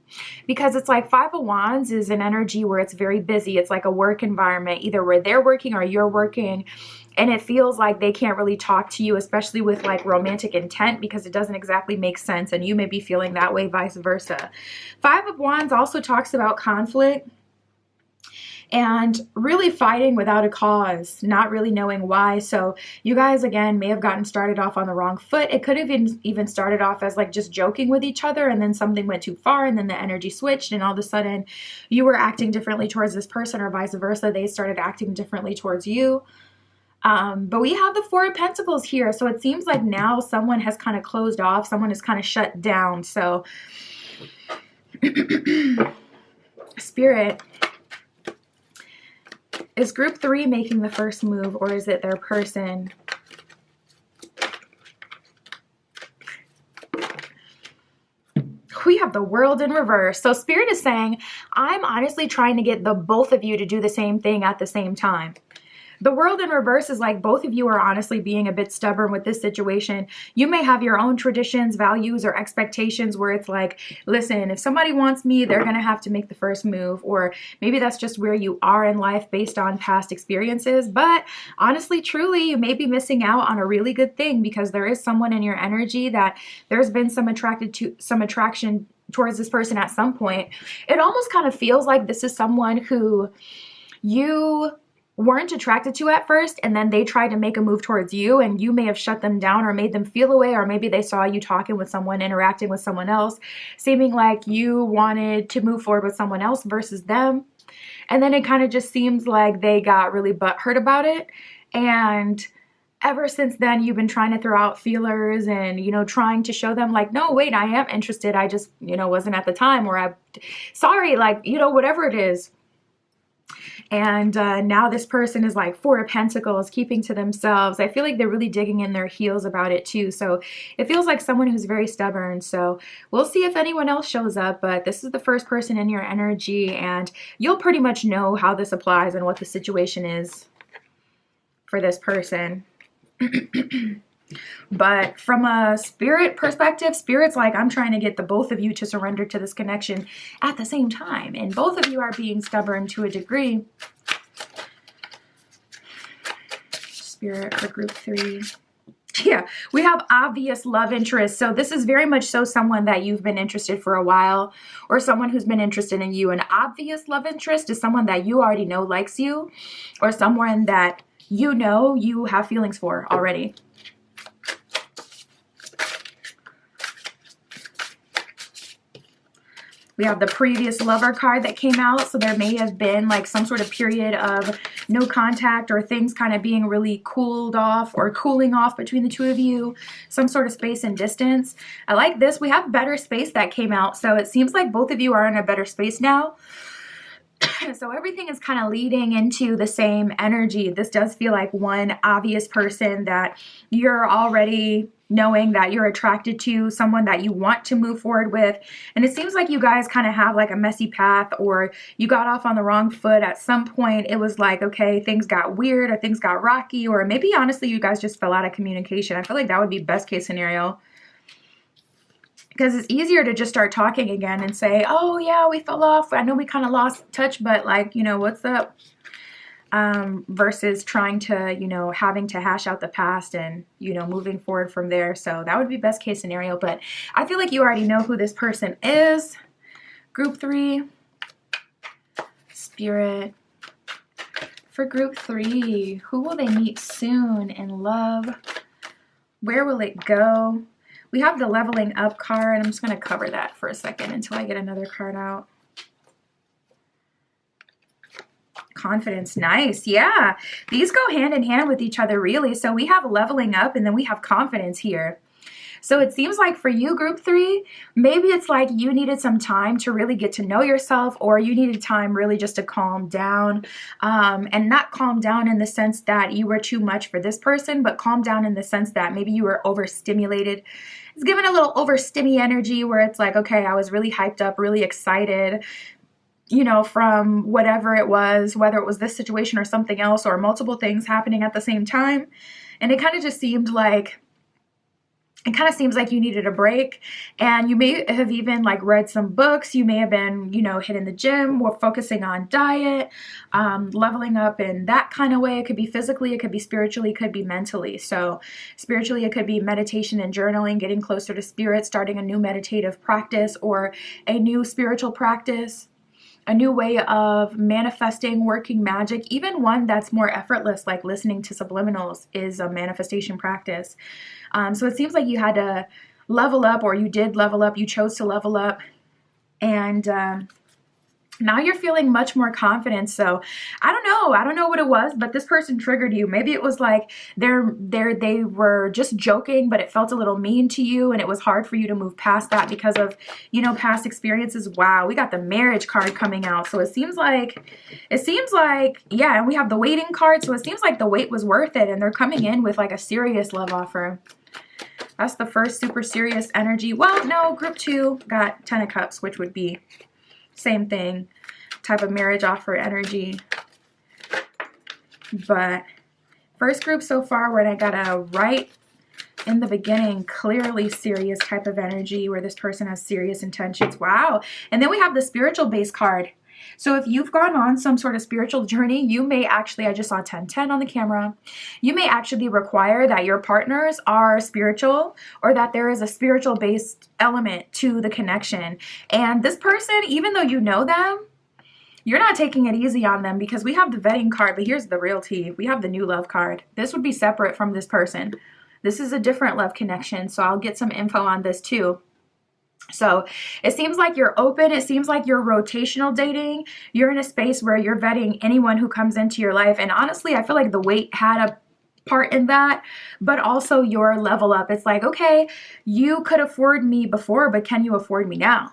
because it's like Five of Wands is an energy where it's very busy. It's like a work environment, either where they're working or you're working. And it feels like they can't really talk to you, especially with like romantic intent, because it doesn't exactly make sense. And you may be feeling that way, vice versa. Five of Wands also talks about conflict and really fighting without a cause, not really knowing why. So you guys, again, may have gotten started off on the wrong foot. It could have even started off as like just joking with each other, and then something went too far and then the energy switched and all of a sudden you were acting differently towards this person, or vice versa. They started acting differently towards you. But we have the Four of Pentacles here. So it seems like now someone has kind of closed off. Someone is kind of shut down. So Spirit, is group 3 making the first move, or is it their person? We have the World in reverse. So Spirit is saying, I'm honestly trying to get the both of you to do the same thing at the same time. The World in reverse is like both of you are honestly being a bit stubborn with this situation. You may have your own traditions, values, or expectations where it's like, listen, if somebody wants me, they're going to have to make the first move. Or maybe that's just where you are in life based on past experiences. But honestly, truly, you may be missing out on a really good thing, because there is someone in your energy that there's been some attraction towards this person at some point. It almost kind of feels like this is someone who you weren't attracted to at first, and then they tried to make a move towards you and you may have shut them down or made them feel away, or maybe they saw you talking with someone, interacting with someone else, seeming like you wanted to move forward with someone else versus them. And then it kind of just seems like they got really butthurt about it, and ever since then, you've been trying to throw out feelers and, trying to show them like, no, wait, I am interested. I just, wasn't at the time, or sorry, like, whatever it is. And now this person is like Four of Pentacles, keeping to themselves. I feel like they're really digging in their heels about it too. So it feels like someone who's very stubborn. So we'll see if anyone else shows up, but this is the first person in your energy, and you'll pretty much know how this applies and what the situation is for this person. But from a spirit perspective, spirit's like, I'm trying to get the both of you to surrender to this connection at the same time. And both of you are being stubborn to a degree. Spirit for group 3. Yeah, we have obvious love interest. So this is very much so someone that you've been interested for a while, or someone who's been interested in you. An obvious love interest is someone that you already know likes you, or someone that you have feelings for already. We have the previous lover card that came out. So there may have been like some sort of period of no contact, or things kind of being really cooled off or cooling off between the two of you. Some sort of space and distance. I like this. We have better space that came out. So it seems like both of you are in a better space now. So everything is kind of leading into the same energy. This does feel like one obvious person that you're already knowing that you're attracted to, someone that you want to move forward with. And it seems like you guys kind of have like a messy path, or you got off on the wrong foot at some point. It was like, okay, things got weird, or things got rocky, or maybe honestly you guys just fell out of communication. I feel like that would be best case scenario. Because it's easier to just start talking again and say, oh yeah, we fell off. I know we kind of lost touch, but like, what's up? Versus trying to, having to hash out the past and, moving forward from there. So that would be best case scenario. But I feel like you already know who this person is. Group 3. Spirit. For group 3, who will they meet soon in love? Where will it go? We have the leveling up card. I'm just going to cover that for a second until I get another card out. Confidence. Nice. Yeah. These go hand in hand with each other, really. So we have leveling up, and then we have confidence here. So it seems like for you, group 3, maybe it's like you needed some time to really get to know yourself, or you needed time really just to calm down, and not calm down in the sense that you were too much for this person, but calm down in the sense that maybe you were overstimulated. It's given a little overstimmy energy where it's like, okay, I was really hyped up, really excited, from whatever it was, whether it was this situation or something else, or multiple things happening at the same time. And it kind of just seemed like, you needed a break, and you may have even like read some books. You may have been, hitting the gym, or focusing on diet, leveling up in that kind of way. It could be physically, it could be spiritually, it could be mentally. So spiritually, it could be meditation and journaling, getting closer to spirit, starting a new meditative practice, or a new spiritual practice, a new way of manifesting, working magic. Even one that's more effortless, like listening to subliminals, is a manifestation practice. So it seems like you had to level up, or you did level up, you chose to level up, and now you're feeling much more confident. So I don't know what it was, but this person triggered you. Maybe it was like they were just joking, but it felt a little mean to you, and it was hard for you to move past that because of, past experiences. Wow, we got the marriage card coming out. So it seems like, yeah, and we have the waiting card. So it seems like the wait was worth it, and they're coming in with like a serious love offer. That's the first super serious energy. Well, no, group 2 got 10 of Cups, which would be same thing, type of marriage offer energy. But first group so far, where I got a right in the beginning, clearly serious type of energy, where this person has serious intentions. Wow. And then we have the spiritual base card. So if you've gone on some sort of spiritual journey, you may actually, I just saw 1010 on the camera, you may actually require that your partners are spiritual, or that there is a spiritual based element to the connection. And this person, even though you know them, you're not taking it easy on them, because we have the vetting card, but here's the real tea. We have the new love card. This would be separate from this person. This is a different love connection. So I'll get some info on this too. So it seems like you're open. It seems like you're rotational dating. You're in a space where you're vetting anyone who comes into your life. And honestly, I feel like the wait had a part in that, but also your level up. It's like, okay, you could afford me before, but can you afford me now?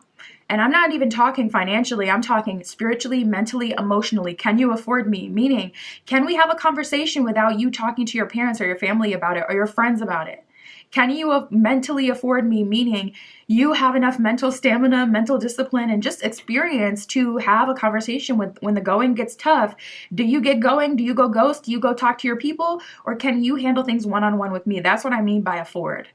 And I'm not even talking financially. I'm talking spiritually, mentally, emotionally. Can you afford me? Meaning, can we have a conversation without you talking to your parents or your family about it or your friends about it? Can you mentally afford me? Meaning, you have enough mental stamina, mental discipline, and just experience to have a conversation with when the going gets tough. Do you get going? Do you go ghost? Do you go talk to your people? Or can you handle things one-on-one with me? That's what I mean by afford.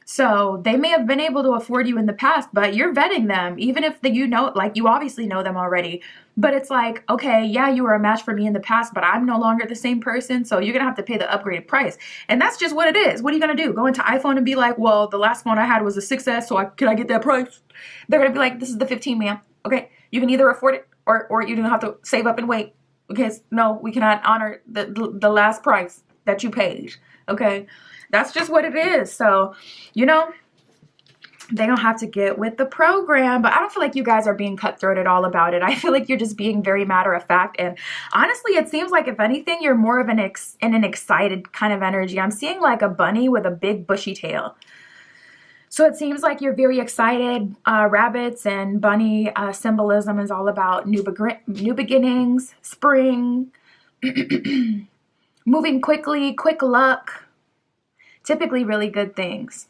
So they may have been able to afford you in the past, but you're vetting them, even if you know, like you obviously know them already. But it's like, okay, yeah, you were a match for me in the past, but I'm no longer the same person. So you're going to have to pay the upgraded price. And that's just what it is. What are you going to do? Go into iPhone and be like, well, the last phone I had was a 6S, so can I get that price? They're going to be like, this is the 15, ma'am. Okay, you can either afford it or you're going to have to save up and wait. Because no, we cannot honor the last price that you paid. Okay, that's just what it is. So, you know, they don't have to get with the program, but I don't feel like you guys are being cutthroat at all about it. I feel like you're just being very matter of fact. And honestly, it seems like if anything, you're more of in an excited kind of energy. I'm seeing like a bunny with a big bushy tail. So it seems like you're very excited. Rabbits and bunny symbolism is all about new beginnings, spring, moving quickly, quick luck, typically really good things.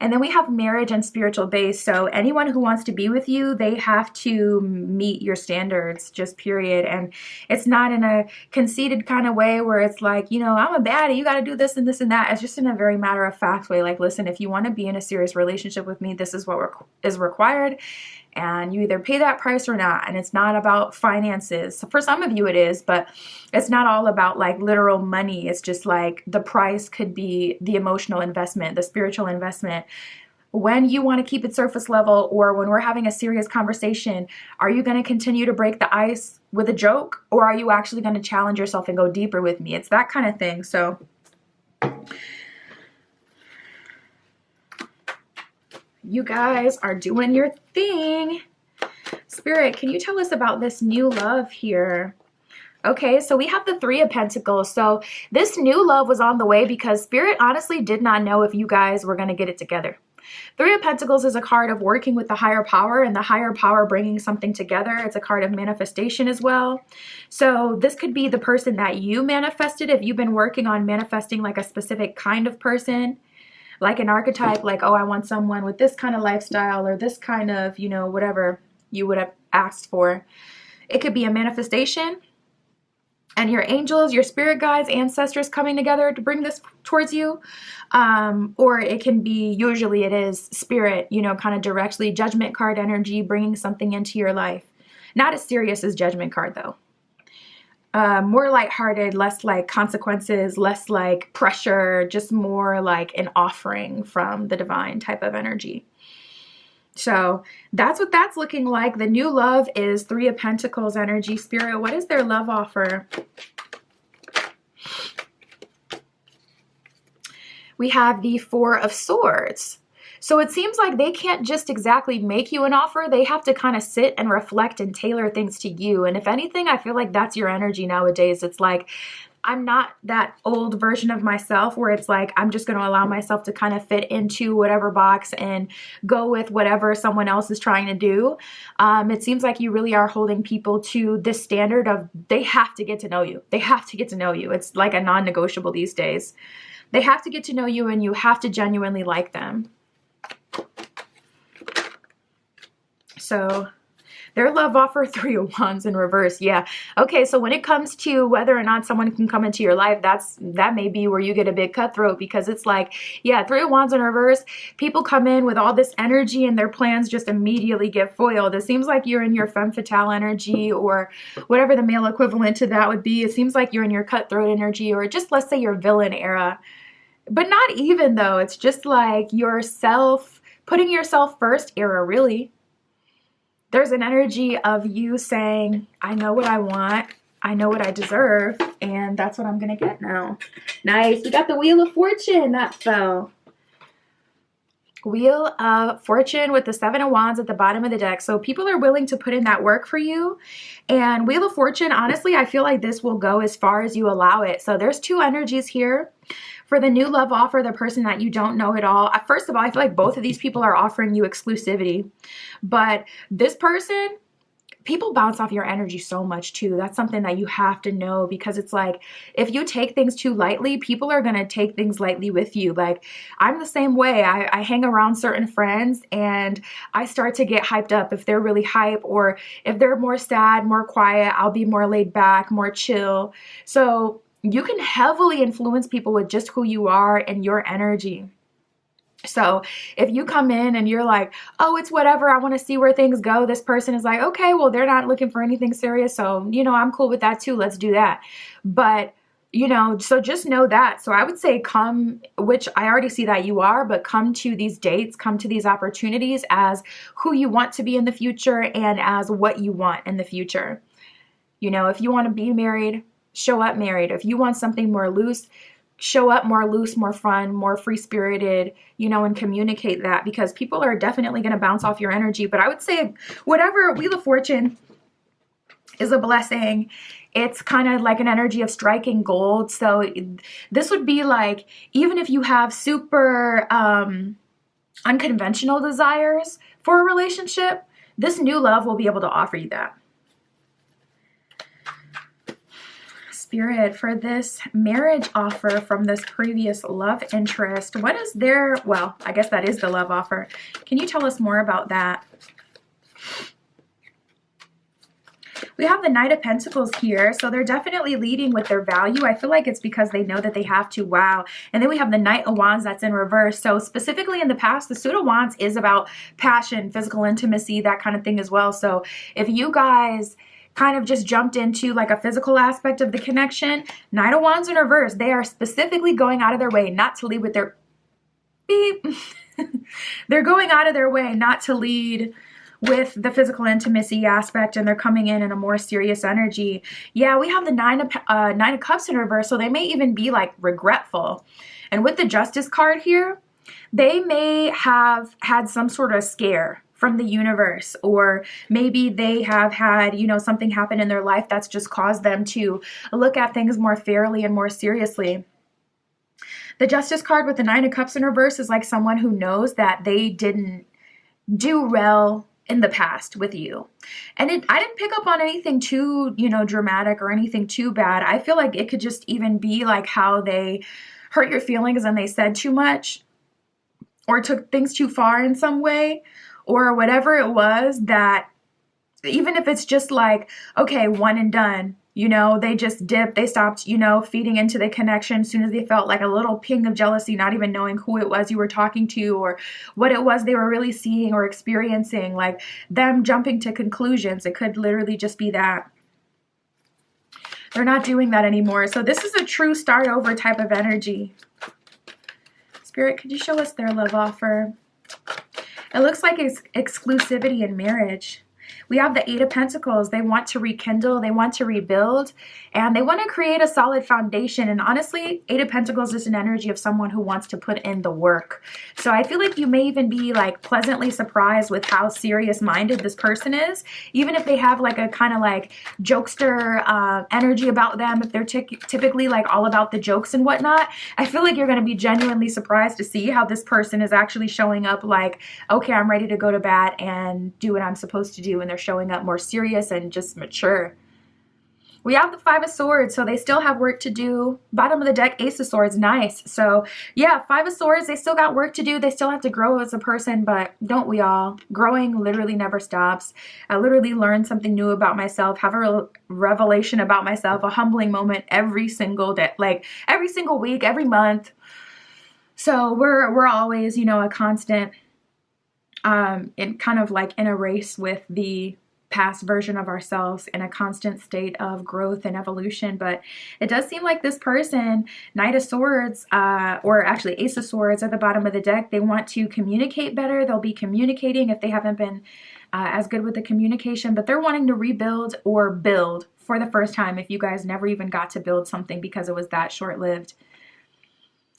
And then we have marriage and spiritual base. So anyone who wants to be with you, they have to meet your standards, just period. And it's not in a conceited kind of way where it's like, you know, I'm a baddie, you got to do this and this and that. It's just in a very matter of fact way. Like, listen, if you want to be in a serious relationship with me, this is what is required. And you either pay that price or not. And it's not about finances. So for some of you it is, but it's not all about like literal money. It's just like the price could be the emotional investment, the spiritual investment. When you want to keep it surface level or when we're having a serious conversation, are you going to continue to break the ice with a joke? Or are you actually going to challenge yourself and go deeper with me? It's that kind of thing. So you guys are doing your thing. Spirit, can you tell us about this new love here? Okay, so we have the Three of Pentacles. So this new love was on the way because Spirit honestly did not know if you guys were going to get it together. Three of Pentacles is a card of working with the higher power and the higher power bringing something together. It's a card of manifestation as well. So this could be the person that you manifested if you've been working on manifesting like a specific kind of person. Like an archetype, like, oh, I want someone with this kind of lifestyle or this kind of, you know, whatever you would have asked for. It could be a manifestation and your angels, your spirit guides, ancestors coming together to bring this towards you. Or it can be, usually it is spirit, you know, kind of directly judgment card energy, bringing something into your life. Not as serious as judgment card though. More lighthearted, less like consequences, less like pressure, just more like an offering from the divine type of energy. So that's what that's looking like. The new love is Three of Pentacles energy. Spirit, what is their love offer? We have the Four of Swords. So it seems like they can't just exactly make you an offer. They have to kind of sit and reflect and tailor things to you. And if anything, I feel like that's your energy nowadays. It's like, I'm not that old version of myself where it's like, I'm just going to allow myself to kind of fit into whatever box and go with whatever someone else is trying to do. It seems like you really are holding people to this standard of they have to get to know you. They have to get to know you. It's like a non-negotiable these days. They have to get to know you and you have to genuinely like them. So their love offer, Three of Wands in reverse. Yeah. Okay. So when it comes to whether or not someone can come into your life, that may be where you get a big cutthroat because it's like, yeah, Three of Wands in reverse. People come in with all this energy and their plans just immediately get foiled. It seems like you're in your femme fatale energy or whatever the male equivalent to that would be. It seems like you're in your cutthroat energy or just let's say your villain era. But not even though. It's just like yourself, putting yourself first era, really. There's an energy of you saying, I know what I want, I know what I deserve, and that's what I'm going to get now. Nice. We got the Wheel of Fortune. That fell. Wheel of Fortune with the Seven of Wands at the bottom of the deck. So people are willing to put in that work for you. And Wheel of Fortune, honestly, I feel like this will go as far as you allow it. So there's two energies here. For the new love offer, the person that you don't know at all. First of all, I feel like both of these people are offering you exclusivity. But this person, people bounce off your energy so much too. That's something that you have to know, because it's like, if you take things too lightly, people are going to take things lightly with you. Like, I'm the same way. I hang around certain friends and I start to get hyped up if they're really hype, or if they're more sad, more quiet, I'll be more laid back, more chill. So you can heavily influence people with just who you are and your energy. So if you come in and you're like, oh, it's whatever, I want to see where things go. This person is like, okay, well, they're not looking for anything serious. So, I'm cool with that too. Let's do that. But, so just know that. So I would say come, which I already see that you are, but come to these dates, come to these opportunities as who you want to be in the future and as what you want in the future. If you want to be married, show up married. If you want something more loose, show up more loose, more fun, more free-spirited, and communicate that, because people are definitely going to bounce off your energy. But I would say whatever, Wheel of Fortune is a blessing. It's kind of like an energy of striking gold. So this would be like, even if you have super unconventional desires for a relationship, this new love will be able to offer you that. Spirit, for this marriage offer from this previous love interest, what is their, well, I guess that is the love offer. Can you tell us more about that? We have the Knight of Pentacles here, so they're definitely leading with their value. I feel like it's because they know that they have to. Wow. And then we have the Knight of Wands that's in reverse. So specifically in the past, the Suit of Wands is about passion, physical intimacy, that kind of thing as well. So if you guys kind of just jumped into like a physical aspect of the connection, Knight of Wands in reverse, they are specifically going out of their way not to lead with their beep. They're going out of their way not to lead with the physical intimacy aspect, and they're coming in a more serious energy. Yeah, we have the Nine of Cups in reverse, so they may even be like regretful. And with the Justice card here, they may have had some sort of scare from the universe, or maybe they have had, something happen in their life that's just caused them to look at things more fairly and more seriously. The Justice card with the Nine of Cups in reverse is like someone who knows that they didn't do well in the past with you. And I didn't pick up on anything too, dramatic or anything too bad. I feel like it could just even be like how they hurt your feelings and they said too much or took things too far in some way, or whatever it was, that even if it's just like, okay, one and done, they just dipped, they stopped, feeding into the connection as soon as they felt like a little ping of jealousy, not even knowing who it was you were talking to or what it was they were really seeing or experiencing, like them jumping to conclusions. It could literally just be that. They're not doing that anymore. So this is a true start over type of energy. Spirit, could you show us their love offer? It looks like it's exclusivity in marriage. We have the Eight of Pentacles. They want to rekindle, they want to rebuild, and they want to create a solid foundation. And honestly, Eight of Pentacles is an energy of someone who wants to put in the work. So I feel like you may even be like pleasantly surprised with how serious-minded this person is, even if they have like a kind of like jokester energy about them. If they're typically like all about the jokes and whatnot, I feel like you're going to be genuinely surprised to see how this person is actually showing up like, okay, I'm ready to go to bat and do what I'm supposed to do. And they're showing up more serious and just mature. We have the Five of Swords, so they still have work to do. Bottom of the deck, Ace of Swords, nice. So yeah, Five of Swords, they still got work to do. They still have to grow as a person, but don't we all? Growing literally never stops. I literally learn something new about myself, have a revelation about myself, a humbling moment every single day, like every single week, every month. So we're always, a constant in kind of like in a race with the past version of ourselves, in a constant state of growth and evolution. But it does seem like this person, Knight of Swords, or actually Ace of Swords at the bottom of the deck, they want to communicate better. They'll be communicating if they haven't been as good with the communication, but they're wanting to rebuild or build for the first time if you guys never even got to build something because it was that short-lived.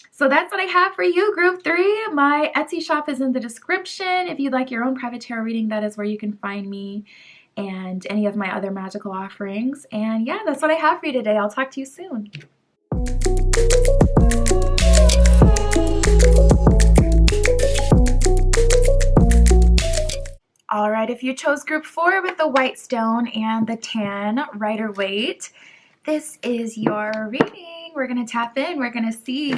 So that's what I have for you, group 3. My Etsy shop is in the description. If you'd like your own private tarot reading, that is where you can find me and any of my other magical offerings. And yeah, that's what I have for you today. I'll talk to you soon. All right, if you chose group 4 with the white stone and the tan Rider-Waite, this is your reading. We're going to tap in. We're going to see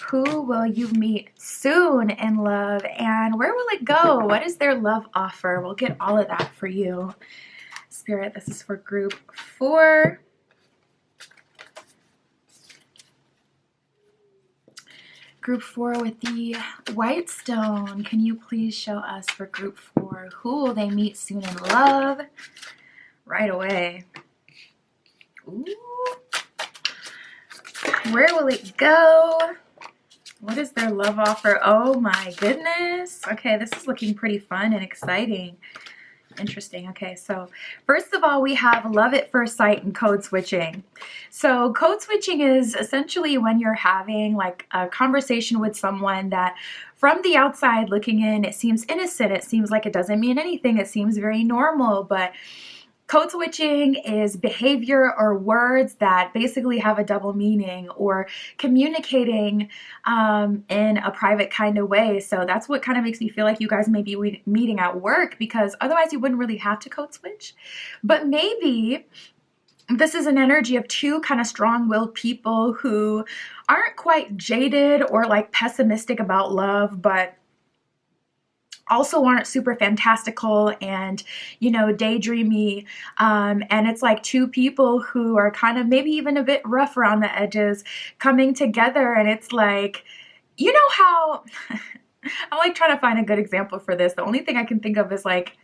who will you meet soon in love and where will it go? What is their love offer? We'll get all of that for you. Spirit, this is for group 4. Group 4 with the white stone. Can you please show us for group 4 who will they meet soon in love? Right away. Ooh. Where will it go? What is their love offer? Oh my goodness. Okay, this is looking pretty fun and exciting. Interesting. Okay, so first of all, we have love at first sight and code switching. So code switching is essentially when you're having like a conversation with someone that from the outside looking in, it seems innocent. It seems like it doesn't mean anything. It seems very normal, but code switching is behavior or words that basically have a double meaning or communicating in a private kind of way. So that's what kind of makes me feel like you guys may be meeting at work, because otherwise you wouldn't really have to code switch. But maybe this is an energy of two kind of strong-willed people who aren't quite jaded or like pessimistic about love, but also aren't super fantastical and, you know, daydreamy. And it's like two people who are kind of maybe even a bit rough around the edges coming together. And it's like, you know how, I'm like trying to find a good example for this. The only thing I can think of is like,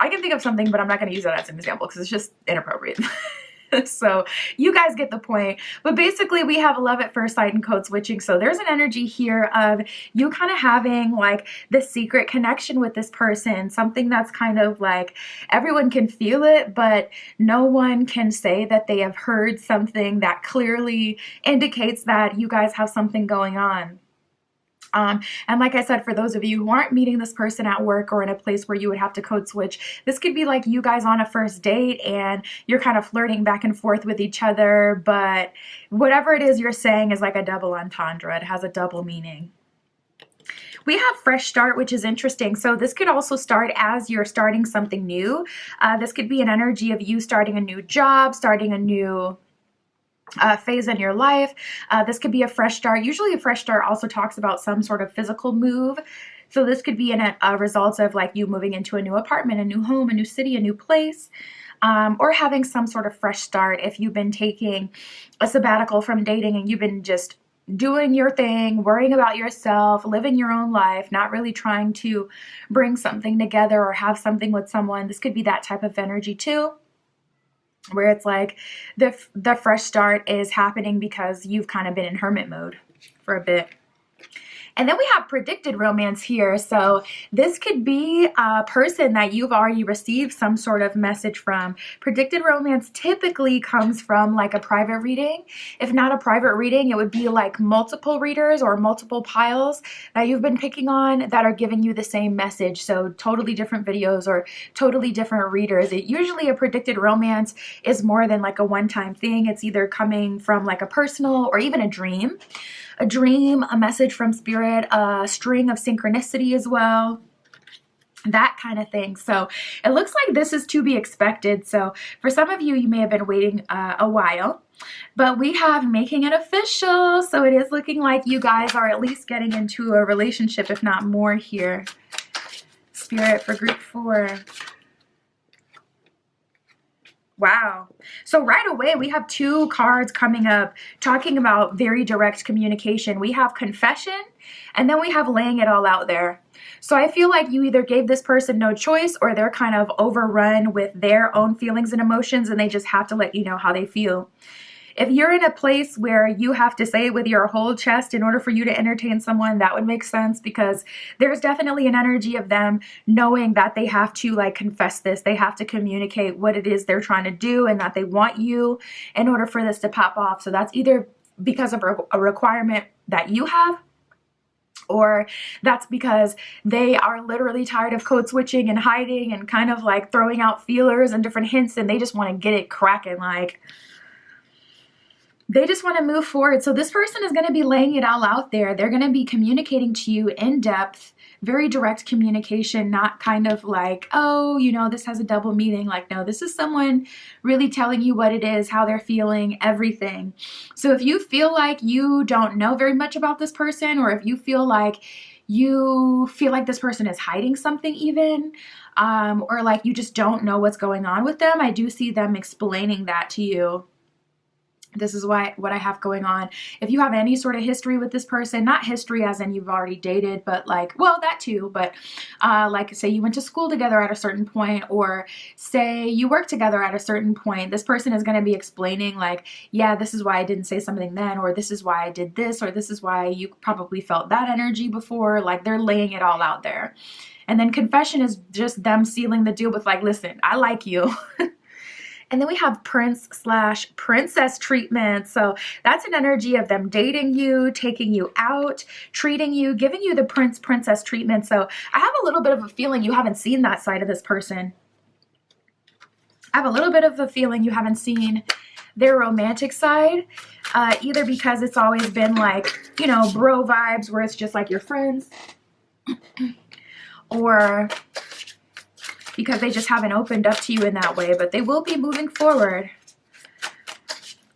I can think of something, but I'm not going to use that as an example because it's just inappropriate. So you guys get the point. But basically we have love at first sight and code switching. So there's an energy here of you kind of having like the secret connection with this person, something that's kind of like everyone can feel it, but no one can say that they have heard something that clearly indicates that you guys have something going on. And like I said, for those of you who aren't meeting this person at work or in a place where you would have to code switch, this could be like you guys on a first date and you're kind of flirting back and forth with each other, but whatever it is you're saying is like a double entendre. It has a double meaning. We have fresh start, which is interesting. So this could also start as you're starting something new. This could be an energy of you starting a new job, starting a new phase in your life. This could be a fresh start. Usually a fresh start also talks about some sort of physical move. So this could be a result of like you moving into a new apartment, a new home, a new city, a new place, or having some sort of fresh start. If you've been taking a sabbatical from dating and you've been just doing your thing, worrying about yourself, living your own life, not really trying to bring something together or have something with someone, this could be that type of energy too, where it's like the fresh start is happening because you've kind of been in hermit mode for a bit. And then we have predicted romance here. So this could be a person that you've already received some sort of message from. Predicted romance typically comes from like a private reading. If not a private reading, it would be like multiple readers or multiple piles that you've been picking on that are giving you the same message. So totally different videos or totally different readers. Usually a predicted romance is more than like a one-time thing. It's either coming from like a personal or even a dream, a message from spirit, a string of synchronicity as well, that kind of thing. So it looks like this is to be expected. So for some of you, you may have been waiting a while, but we have making it official. So it is looking like you guys are at least getting into a relationship, if not more here. Spirit for group 4. Wow. So right away, we have two cards coming up talking about very direct communication. We have confession, and then we have laying it all out there. So I feel like you either gave this person no choice or they're kind of overrun with their own feelings and emotions, and they just have to let you know how they feel. If you're in a place where you have to say it with your whole chest in order for you to entertain someone, that would make sense, because there's definitely an energy of them knowing that they have to like confess this. They have to communicate what it is they're trying to do and that they want you in order for this to pop off. So that's either because of a requirement that you have, or that's because they are literally tired of code switching and hiding and kind of like throwing out feelers and different hints, and they just want to get it cracking. Like, they just want to move forward. So this person is going to be laying it all out there. They're going to be communicating to you in depth, very direct communication, not kind of like, oh, you know, this has a double meaning. Like, no, this is someone really telling you what it is, how they're feeling, everything. So if you feel like you don't know very much about this person, or if you feel like this person is hiding something even, or like you just don't know what's going on with them, I do see them explaining that to you. This is what I have going on. If you have any sort of history with this person, not history as in you've already dated, but like, well, that too, but like say you went to school together at a certain point, or say you work together at a certain point, this person is going to be explaining like, yeah, this is why I didn't say something then, or this is why I did this, or this is why you probably felt that energy before. Like, they're laying it all out there. And then confession is just them sealing the deal with like, listen, I like you. And then we have prince/princess treatment. So that's an energy of them dating you, taking you out, treating you, giving you the prince/princess treatment. So I have a little bit of a feeling you haven't seen that side of this person. I have a little bit of a feeling you haven't seen their romantic side, either because it's always been like, you know, bro vibes where it's just like your friends, or because they just haven't opened up to you in that way, but they will be moving forward.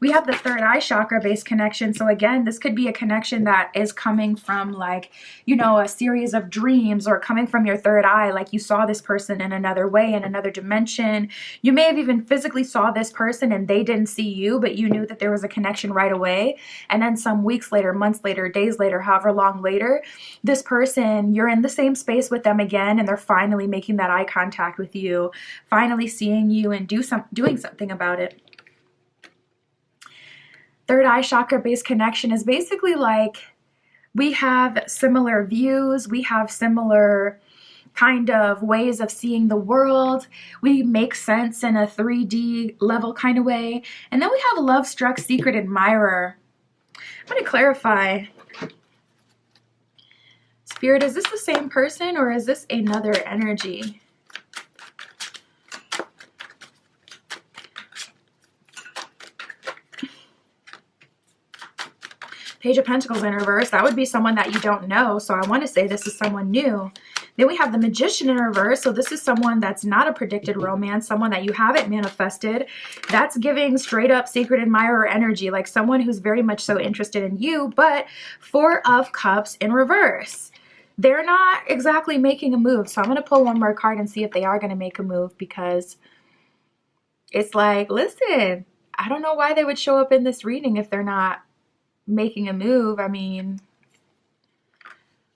We have the third eye chakra based connection. So again, this could be a connection that is coming from like, you know, a series of dreams, or coming from your third eye. Like, you saw this person in another way, in another dimension. You may have even physically saw this person and they didn't see you, but you knew that there was a connection right away. And then some weeks later, months later, days later, however long later, this person, you're in the same space with them again, and they're finally making that eye contact with you, finally seeing you and doing something about it. Third eye chakra based connection is basically like, we have similar views, we have similar kind of ways of seeing the world, we make sense in a 3D level kind of way. And then we have love struck secret admirer. I'm going to clarify. Spirit, is this the same person or is this another energy? Page of Pentacles in reverse, that would be someone that you don't know. So I want to say this is someone new. Then we have the Magician in reverse. So this is someone that's not a predicted romance, someone that you haven't manifested. That's giving straight up secret admirer energy, like someone who's very much so interested in you. But Four of Cups in reverse, they're not exactly making a move. So I'm going to pull one more card and see if they are going to make a move, because it's like, listen, I don't know why they would show up in this reading if they're not making a move. I mean,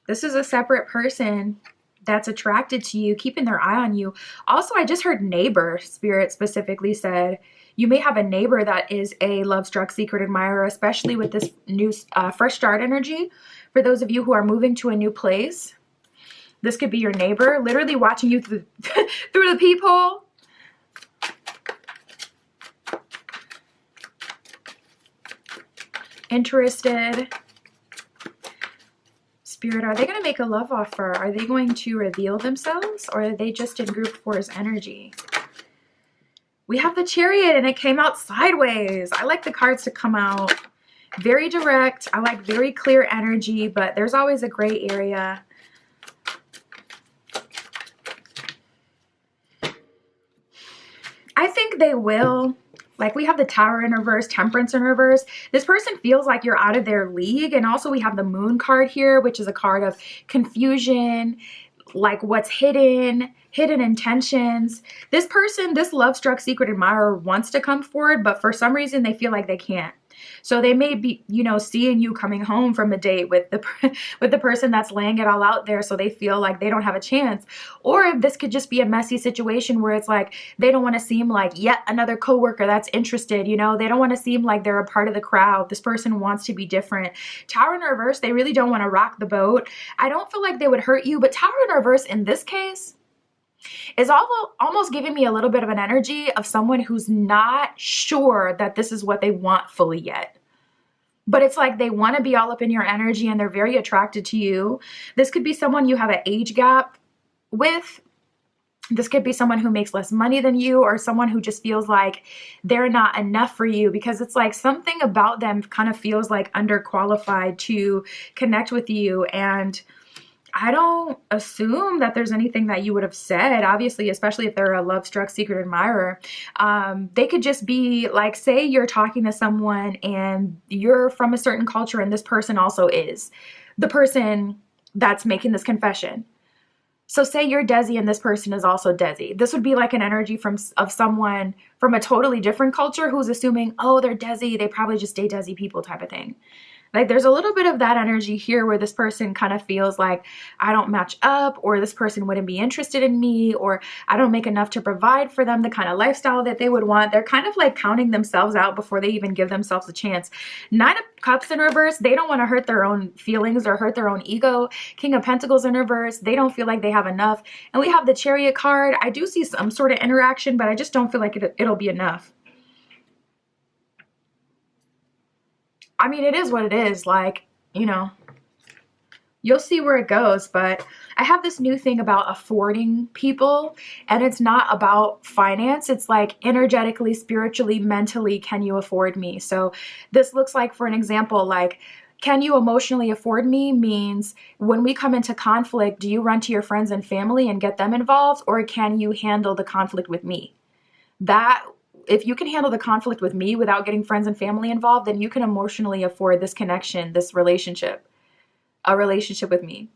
this is a separate person that's attracted to you, keeping their eye on you. Also, I just heard neighbor. Spirit specifically said you may have a neighbor that is a love-struck secret admirer, especially with this new fresh start energy. For those of you who are moving to a new place, this could be your neighbor, literally watching you through, through the peephole. Interested. Spirit, are they going to make a love offer? Are they going to reveal themselves, or are they just in group four's energy? We have the Chariot and it came out sideways. I like the cards to come out very direct. I like very clear energy, but there's always a gray area. I think they will. Like, we have the Tower in reverse, Temperance in reverse. This person feels like you're out of their league. And also we have the Moon card here, which is a card of confusion, like what's hidden intentions. This person, this love-struck secret admirer, wants to come forward, but for some reason they feel like they can't. So they may be, you know, seeing you coming home from a date with the person that's laying it all out there, so they feel like they don't have a chance. Or this could just be a messy situation where it's like they don't want to seem like yet another coworker that's interested, you know, they don't want to seem like they're a part of the crowd. This person wants to be different. Tower in reverse, they really don't want to rock the boat. I don't feel like they would hurt you, but Tower in reverse in this case is almost giving me a little bit of an energy of someone who's not sure that this is what they want fully yet. but it's like they want to be all up in your energy and they're very attracted to you. This could be someone you have an age gap with. This could be someone who makes less money than you, or someone who just feels like they're not enough for you, because it's like something about them kind of feels like underqualified to connect with you. And I don't assume that there's anything that you would have said, obviously, especially if they're a love-struck secret admirer. They could just be like, say you're talking to someone and you're from a certain culture and this person also is the person that's making this confession. So say you're Desi and this person is also Desi. This would be like an energy of someone from a totally different culture who's assuming, oh, they're Desi, they probably just date Desi people type of thing. Like there's a little bit of that energy here where this person kind of feels like I don't match up, or this person wouldn't be interested in me, or I don't make enough to provide for them the kind of lifestyle that they would want. They're kind of like counting themselves out before they even give themselves a chance. Nine of Cups in reverse, they don't want to hurt their own feelings or hurt their own ego. King of Pentacles in reverse, they don't feel like they have enough. And we have the Chariot card. I do see some sort of interaction, but I just don't feel like it'll be enough. I mean, it is what it is. Like, you know, you'll see where it goes. But I have this new thing about affording people, and it's not about finance. It's like energetically, spiritually, mentally, can you afford me? So this looks like, for an example, like, can you emotionally afford me means when we come into conflict, do you run to your friends and family and get them involved, or can you handle the conflict with me? That if you can handle the conflict with me without getting friends and family involved, then you can emotionally afford this connection, this relationship, a relationship with me.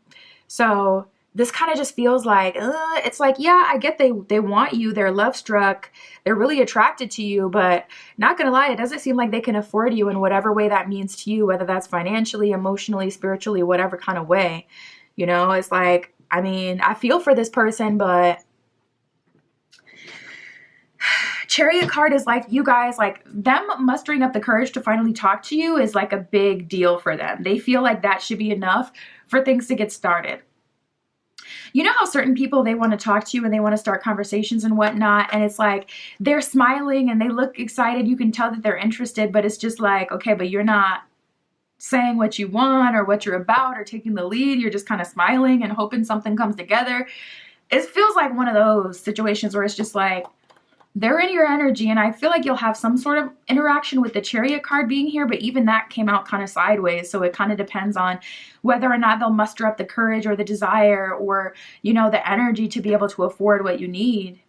So this kind of just feels like, it's like, yeah, I get they want you, they're love struck, they're really attracted to you, but not gonna lie, it doesn't seem like they can afford you in whatever way that means to you, whether that's financially, emotionally, spiritually, whatever kind of way. You know, it's like, I mean, I feel for this person, but Chariot card is like, you guys, like them mustering up the courage to finally talk to you is like a big deal for them. They feel like that should be enough for things to get started. You know how certain people, they want to talk to you and they want to start conversations and whatnot, and it's like they're smiling and they look excited. You can tell that they're interested, but it's just like, okay, but you're not saying what you want or what you're about or taking the lead. You're just kind of smiling and hoping something comes together. It feels like one of those situations where it's just like, they're in your energy, and I feel like you'll have some sort of interaction with the Chariot card being here, but even that came out kind of sideways. So it kind of depends on whether or not they'll muster up the courage or the desire or, you know, the energy to be able to afford what you need.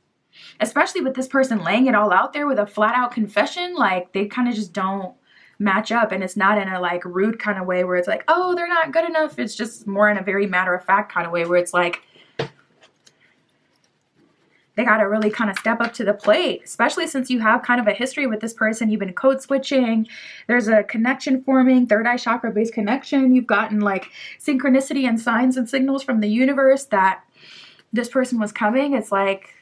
Especially with this person laying it all out there with a flat out confession, like they kind of just don't match up, and it's not in a like rude kind of way where it's like, oh, they're not good enough. It's just more in a very matter of fact kind of way where it's like, they got to really kind of step up to the plate, especially since you have kind of a history with this person. You've been code switching. There's a connection forming, third eye chakra based connection. You've gotten like synchronicity and signs and signals from the universe that this person was coming. It's like,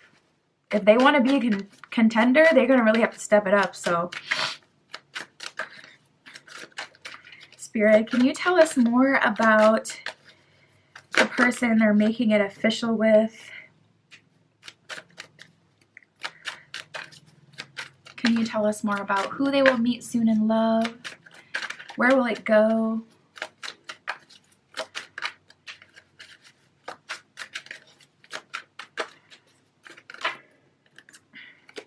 if they want to be a contender, they're going to really have to step it up. So Spirit, can you tell us more about the person they're making it official with? Can you tell us more about who they will meet soon in love? Where will it go?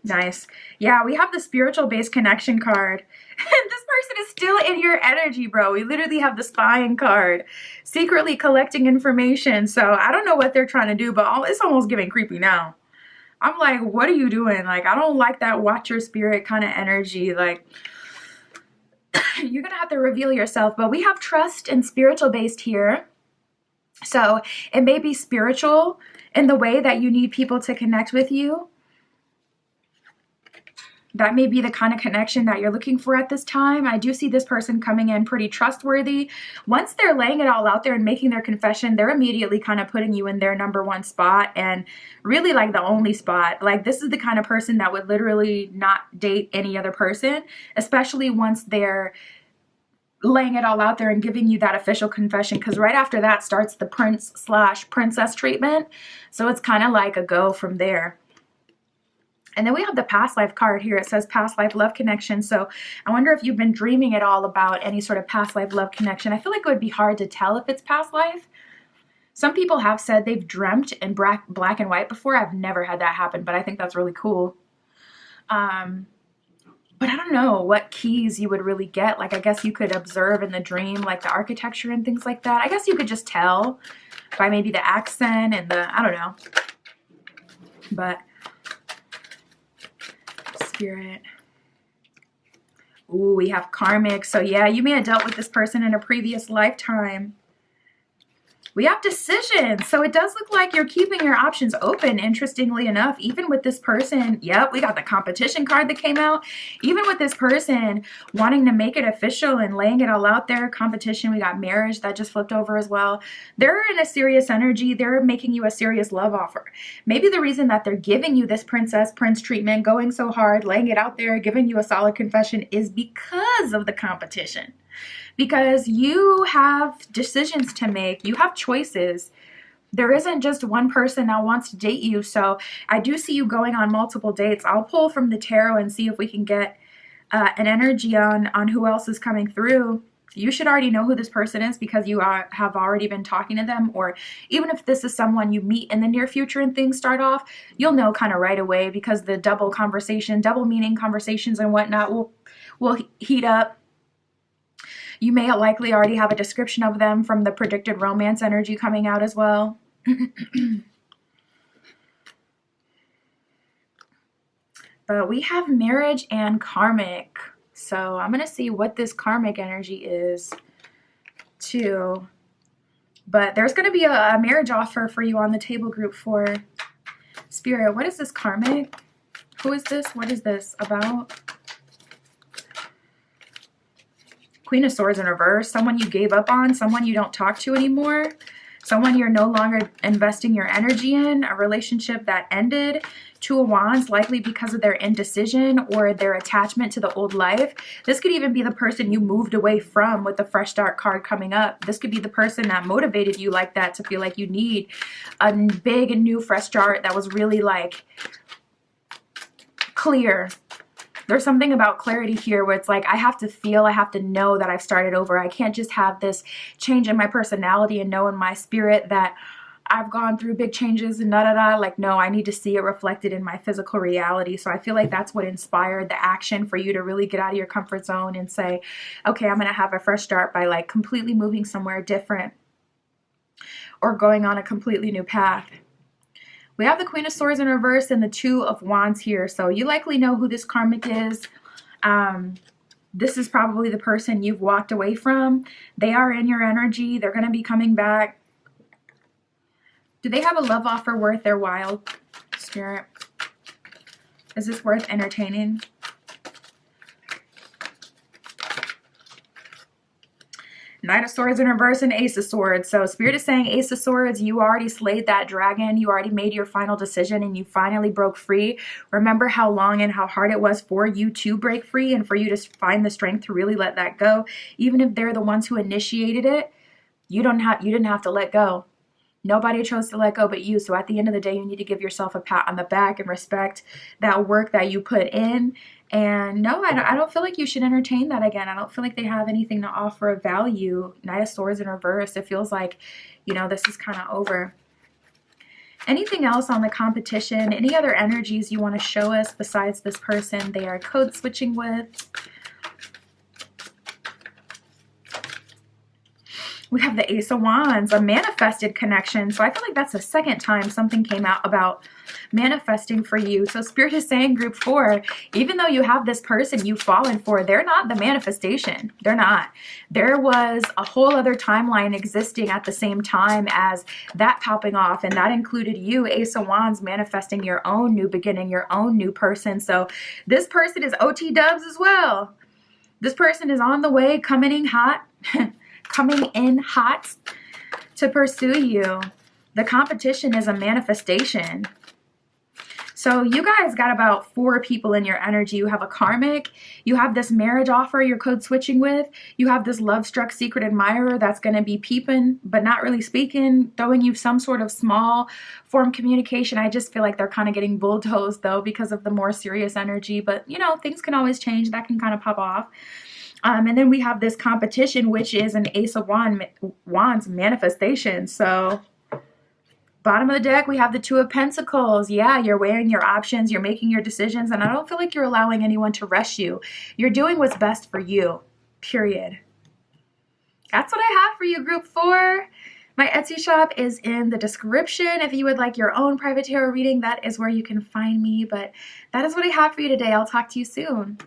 Nice. Yeah, we have the spiritual based connection card. This person is still in your energy, bro. We literally have the spying card. Secretly collecting information. So I don't know what they're trying to do, but it's almost giving creepy now. I'm like, what are you doing? Like, I don't like that watch your spirit kind of energy. Like, you're going to have to reveal yourself. But we have trust and spiritual based here. So it may be spiritual in the way that you need people to connect with you. That may be the kind of connection that you're looking for at this time. I do see this person coming in pretty trustworthy. Once they're laying it all out there and making their confession, they're immediately kind of putting you in their number one spot, and really like the only spot. Like, this is the kind of person that would literally not date any other person, especially once they're laying it all out there and giving you that official confession, because right after that starts the prince/princess treatment. So it's kind of like a go from there. And then we have the past life card here. It says past life love connection. So I wonder if you've been dreaming at all about any sort of past life love connection. I feel like it would be hard to tell if it's past life. Some people have said they've dreamt in black and white before. I've never had that happen, but I think that's really cool. But I don't know what keys you would really get. Like, I guess you could observe in the dream, like the architecture and things like that. I guess you could just tell by maybe the accent and the, I don't know. But Spirit. Ooh, we have karmic. So yeah, you may have dealt with this person in a previous lifetime. We have decisions. So it does look like you're keeping your options open, interestingly enough. Even with this person, yep, we got the competition card that came out. Even with this person wanting to make it official and laying it all out there, competition, we got marriage that just flipped over as well. They're in a serious energy. They're making you a serious love offer. Maybe the reason that they're giving you this princess, prince treatment, going so hard, laying it out there, giving you a solid confession is because of the competition. Because you have decisions to make. You have choices. There isn't just one person that wants to date you. So I do see you going on multiple dates. I'll pull from the tarot and see if we can get an energy on who else is coming through. You should already know who this person is because you have already been talking to them. Or even if this is someone you meet in the near future and things start off, you'll know kind of right away because the double meaning conversations and whatnot will heat up. You may likely already have a description of them from the predicted romance energy coming out as well. But we have marriage and karmic. So I'm going to see what this karmic energy is too. But there's going to be a marriage offer for you on the table, group 4. Spirit, what is this karmic? Who is this? What is this about? Queen of Swords in reverse, someone you gave up on, someone you don't talk to anymore, someone you're no longer investing your energy in, a relationship that ended. 2 of Wands, likely because of their indecision or their attachment to the old life. This could even be the person you moved away from with the fresh start card coming up. This could be the person that motivated you like that to feel like you need a big and new fresh start that was really like clear. There's something about clarity here where it's like, I have to know that I've started over. I can't just have this change in my personality and know in my spirit that I've gone through big changes and da-da-da. Like, no, I need to see it reflected in my physical reality. So I feel like that's what inspired the action for you to really get out of your comfort zone and say, okay, I'm going to have a fresh start by like completely moving somewhere different or going on a completely new path. We have the Queen of Swords in reverse and the 2 of Wands here. So you likely know who this karmic is. This is probably the person you've walked away from. They are in your energy. They're going to be coming back. Do they have a love offer worth their while, Spirit? Is this worth entertaining? Knight of Swords in reverse and Ace of Swords. So Spirit is saying Ace of Swords, you already slayed that dragon. You already made your final decision and you finally broke free. Remember how long and how hard it was for you to break free and for you to find the strength to really let that go. Even if they're the ones who initiated it, you didn't have to let go. Nobody chose to let go but you. So at the end of the day, you need to give yourself a pat on the back and respect that work that you put in. And no, I don't feel like you should entertain that again. I don't feel like they have anything to offer of value. Knight of Swords in reverse. It feels like, you know, this is kind of over. Anything else on the competition? Any other energies you want to show us besides this person they are code switching with? We have the Ace of Wands, a manifested connection. So I feel like that's the second time something came out about manifesting for you. So Spirit is saying, group 4, even though you have this person you've fallen for, they're not the manifestation. They're not. There was a whole other timeline existing at the same time as that popping off. And that included you, Ace of Wands, manifesting your own new beginning, your own new person. So this person is OT dubs as well. This person is on the way, coming in hot. Coming in hot to pursue you. The competition is a manifestation. So you guys got about 4 people in your energy. You have a karmic, you have this marriage offer you're code switching with, you have this love-struck secret admirer that's going to be peeping but not really speaking, throwing you some sort of small form communication. I just feel like they're kind of getting bulldozed though because of the more serious energy, but you know, things can always change. That can kind of pop off. And then we have this competition, which is an Ace of Wands manifestation. So bottom of the deck, we have the Two of Pentacles. Yeah, you're weighing your options, you're making your decisions, and I don't feel like you're allowing anyone to rush you. You're doing what's best for you, period. That's what I have for you, group 4. My Etsy shop is in the description. If you would like your own private tarot reading, that is where you can find me. But that is what I have for you today. I'll talk to you soon.